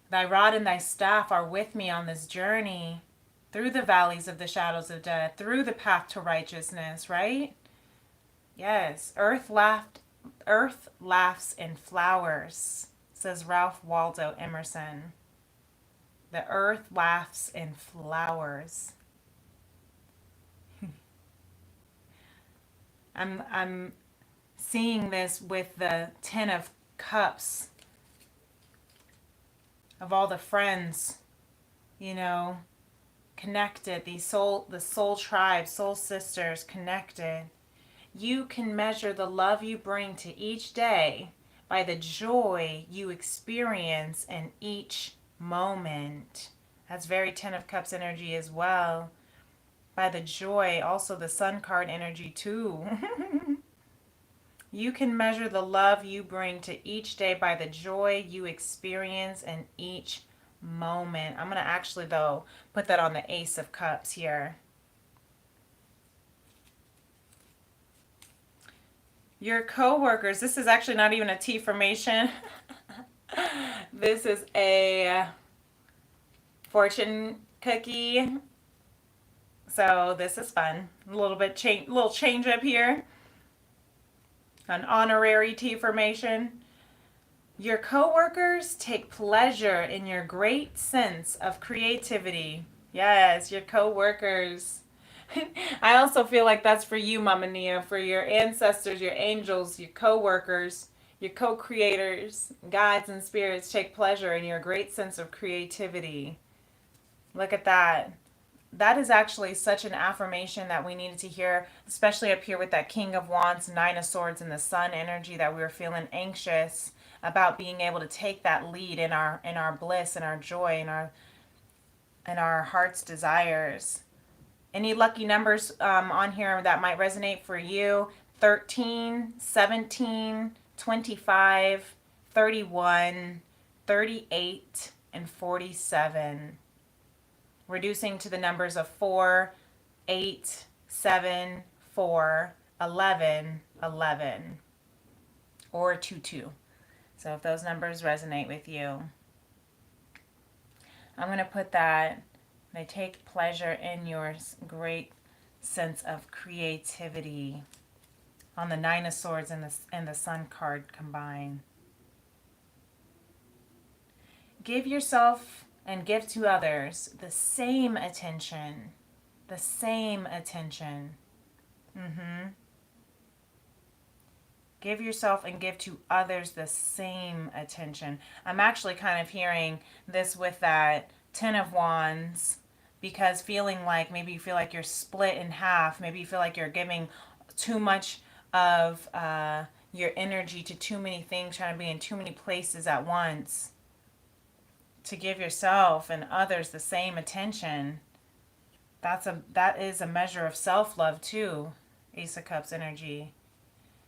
Thy rod and thy staff are with me on this journey through the valleys of the shadows of death, through the path to righteousness, right? Yes. Earth laughs in flowers, says Ralph Waldo Emerson. The earth laughs in flowers. I'm seeing this with the Ten of Cups, of all the friends, connected, the soul tribe, soul sisters connected. You can measure the love you bring to each day by the joy you experience in each moment. That's very Ten of Cups energy as well. By the joy, also the Sun card energy too. You can measure the love you bring to each day by the joy you experience in each moment. I'm going to actually, though, put that on the Ace of Cups here. Your coworkers, this is actually not even a T formation. This is a fortune cookie. So this is fun. A little bit little change up here. An honorary T formation. Your coworkers take pleasure in your great sense of creativity. Yes, your coworkers. I also feel like that's for you, Mama Nia, for your ancestors, your angels, your co-workers, your co-creators, guides and spirits take pleasure in your great sense of creativity. Look at that. That is actually such an affirmation that we needed to hear, especially up here with that King of Wands, Nine of Swords, and the Sun energy, that we were feeling anxious about being able to take that lead in our bliss and our joy and our heart's desires. Any lucky numbers on here that might resonate for you? 13, 17, 25, 31, 38, and 47. Reducing to the numbers of 4, 8, 7, 4, 11, 11, or 22. So if those numbers resonate with you, I'm going to put that. They take pleasure in your great sense of creativity on the Nine of Swords and the Sun card combined. Give yourself and give to others the same attention. The same attention. Give yourself and give to others the same attention. I'm actually kind of hearing this with that Ten of Wands, because feeling like maybe you feel like you're split in half. Maybe you feel like you're giving too much of your energy to too many things, trying to be in too many places at once. To give yourself and others the same attention. That is a measure of self-love too. Ace of Cups energy.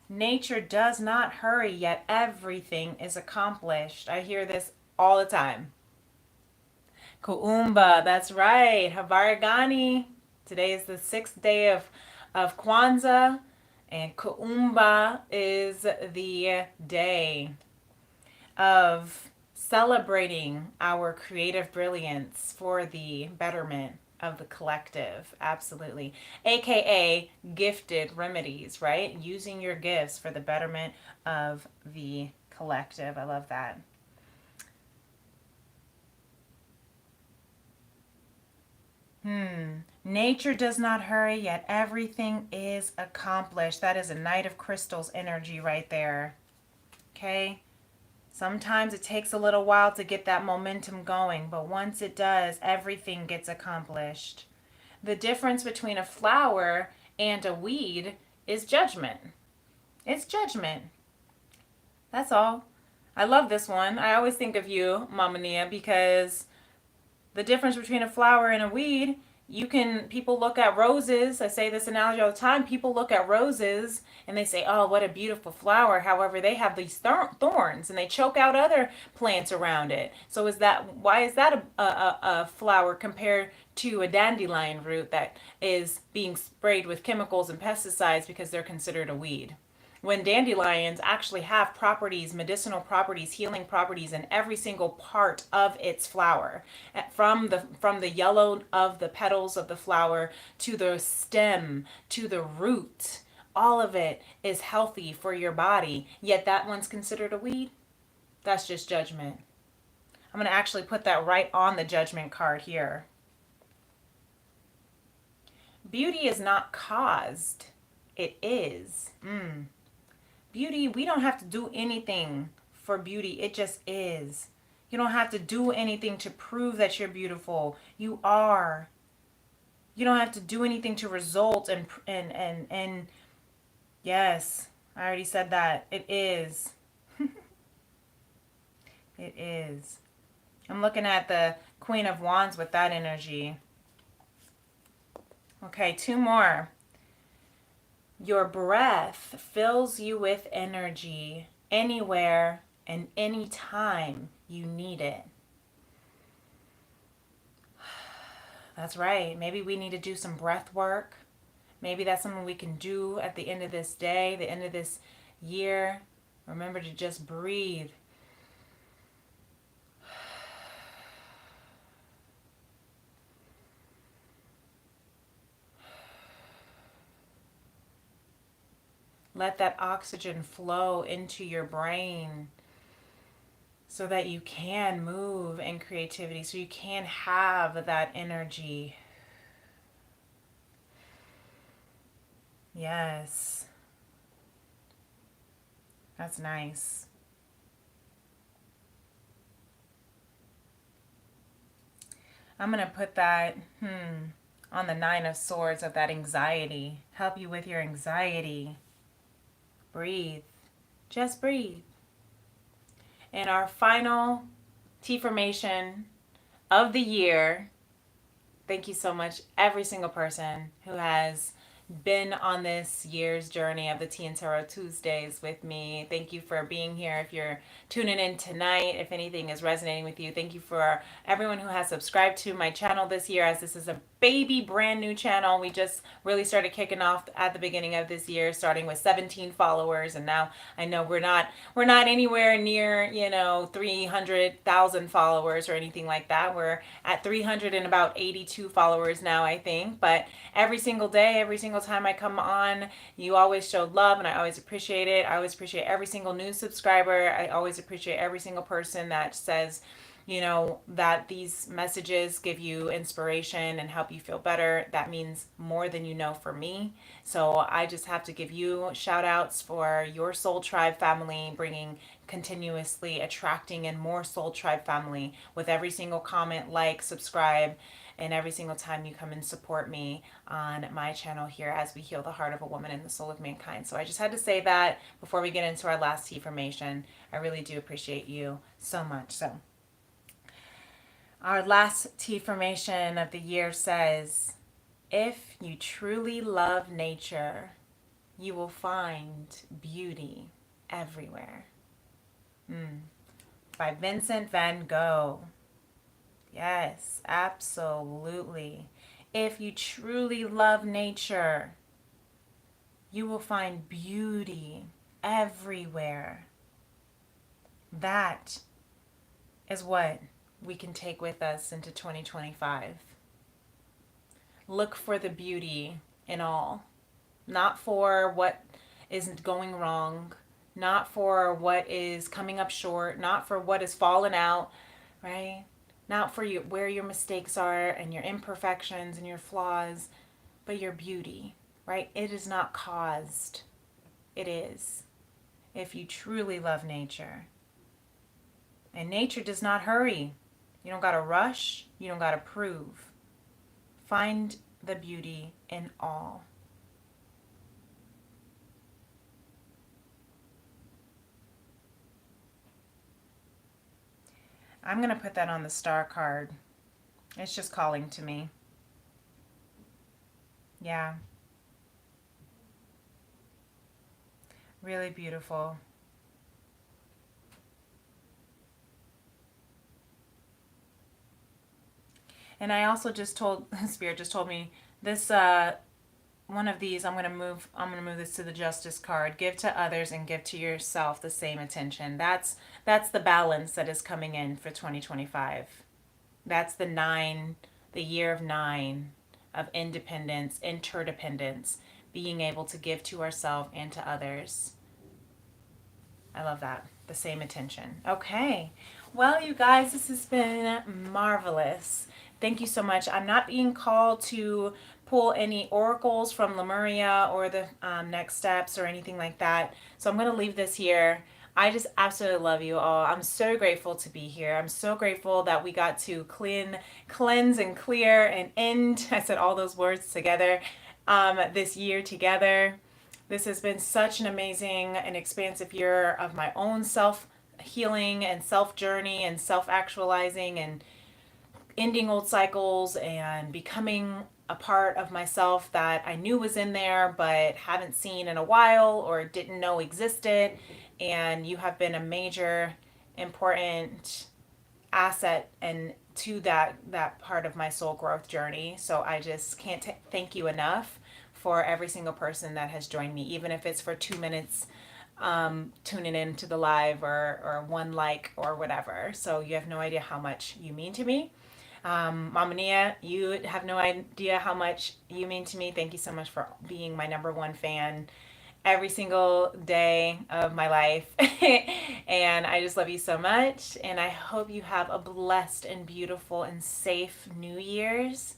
Nature does not hurry, yet everything is accomplished. I hear this all the time. Kuumba, that's right. Havarigani. Today is the 6th day of Kwanzaa, and Kuumba is the day of celebrating our creative brilliance for the betterment of the collective. Absolutely. AKA gifted remedies, right? Using your gifts for the betterment of the collective. I love that. Nature does not hurry, yet everything is accomplished. That is a Knight of Crystals energy right there. Okay? Sometimes it takes a little while to get that momentum going, but once it does, everything gets accomplished. The difference between a flower and a weed is judgment. It's judgment. That's all. I love this one. I always think of you, Mama Nia, because the difference between a flower and a weed, people look at roses. I say this analogy all the time. People look at roses and they say, oh, what a beautiful flower. However, they have these thorns and they choke out other plants around it. So why is that a flower compared to a dandelion root that is being sprayed with chemicals and pesticides because they're considered a weed? When dandelions actually have properties, medicinal properties, healing properties in every single part of its flower, from the yellow of the petals of the flower to the stem to the root, all of it is healthy for your body. Yet that one's considered a weed. That's just judgment. I'm going to actually put that right on the judgment card here. Beauty is not caused. It is. Beauty, we don't have to do anything for beauty. It just is. You don't have to do anything to prove that you're beautiful. You are. You don't have to do anything to result and Yes, I already said that. It is. It is. I'm looking at the Queen of Wands with that energy. Okay, two more. Your breath fills you with energy anywhere and anytime you need it. That's right. Maybe we need to do some breath work. Maybe that's something we can do at the end of this day, the end of this year. Remember to just breathe. Let that oxygen flow into your brain so that you can move in creativity, so you can have that energy. Yes. That's nice. I'm going to put that on the Nine of Swords of that anxiety. Help you with your anxiety. Breathe. Just breathe. And our final T formation of the year. Thank you so much, every single person who has been on this year's journey of the Tea and Tarot Tuesdays with me. Thank you for being here. If you're tuning in tonight, if anything is resonating with you, thank you for everyone who has subscribed to my channel this year, as this is a baby brand new channel. We just really started kicking off at the beginning of this year, starting with 17 followers, and now I know we're not anywhere near 300,000 followers or anything like that. We're at 382 followers now, I think. But every single day, every single time I come on, you always showed love, and I always appreciate it. I always appreciate every single new subscriber. I always appreciate every single person that says, that these messages give you inspiration and help you feel better. That means more than you know for me. So I just have to give you shout outs for your Soul Tribe family, bringing continuously attracting in more Soul Tribe family with every single comment, like, subscribe, and every single time you come and support me on my channel here as we heal the heart of a woman and the soul of mankind. So I just had to say that before we get into our last T formation. I really do appreciate you so much. So our last T formation of the year says, if you truly love nature, you will find beauty everywhere. By Vincent van Gogh. Yes, absolutely. If you truly love nature, you will find beauty everywhere. That is what we can take with us into 2025. Look for the beauty in all, not for what isn't going wrong, not for what is coming up short, not for what has fallen out, right? Not for you, where your mistakes are and your imperfections and your flaws, but your beauty, right? It is not caused. It is. If you truly love nature. And nature does not hurry. You don't got to rush. You don't got to prove. Find the beauty in all. I'm going to put that on the star card. It's just calling to me. Yeah. Really beautiful. And I also just told, Spirit just told me this, one of these, I'm going to move this to the Justice card. Give to others and give to yourself the same attention. That's the balance that is coming in for 2025. That's the 9, the year of 9, of independence, interdependence, being able to give to ourselves and to others. I love that. The same attention. Okay. Well, you guys, this has been marvelous. Thank you so much. I'm not being called to pull any oracles from Lemuria or the next steps or anything like that. So I'm going to leave this here. I just absolutely love you all. I'm so grateful to be here. I'm so grateful that we got to cleanse and clear and end, I said all those words together, this year together. This has been such an amazing and expansive year of my own self healing and self journey and self actualizing and ending old cycles and becoming a part of myself that I knew was in there but haven't seen in a while or didn't know existed. And you have been a major, important asset and to that part of my soul growth journey. So I just can't thank you enough for every single person that has joined me, even if it's for 2 minutes tuning in to the live or one like or whatever. So you have no idea how much you mean to me. Mama Nia, you have no idea how much you mean to me. Thank you so much for being my number one fan every single day of my life. And I just love you so much. And I hope you have a blessed and beautiful and safe New Year's.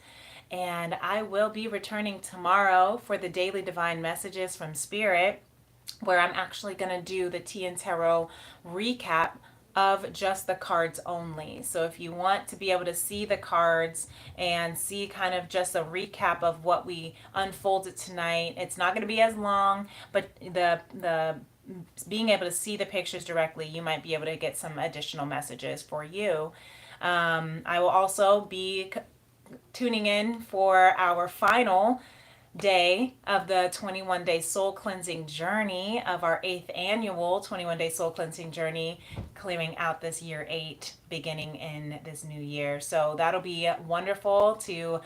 And I will be returning tomorrow for the daily divine messages from Spirit, where I'm actually going to do the Tea and Tarot recap of just the cards only. So if you want to be able to see the cards and see kind of just a recap of what we unfolded tonight, it's not going to be as long, but the being able to see the pictures directly, you might be able to get some additional messages for you. I will also be tuning in for our final day of the 21 day soul cleansing journey of our 8th annual 21 day soul cleansing journey, clearing out this year 8, beginning in this new year. So that'll be wonderful to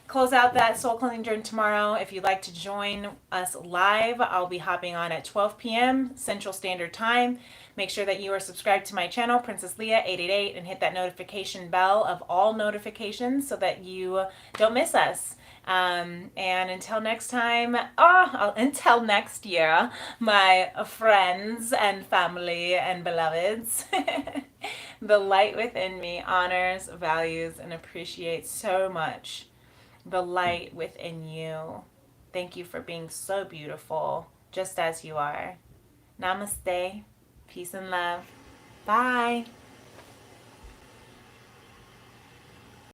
close out that soul cleansing journey tomorrow. If you'd like to join us live, I'll be hopping on at 12 p.m. Central Standard Time. Make sure that you are subscribed to my channel, Princess Leah 888, and hit that notification bell of all notifications so that you don't miss us. And until next time, until next year, my friends and family and beloveds, the light within me honors, values, and appreciates so much the light within you. Thank you for being so beautiful, just as you are. Namaste. Peace and love. Bye.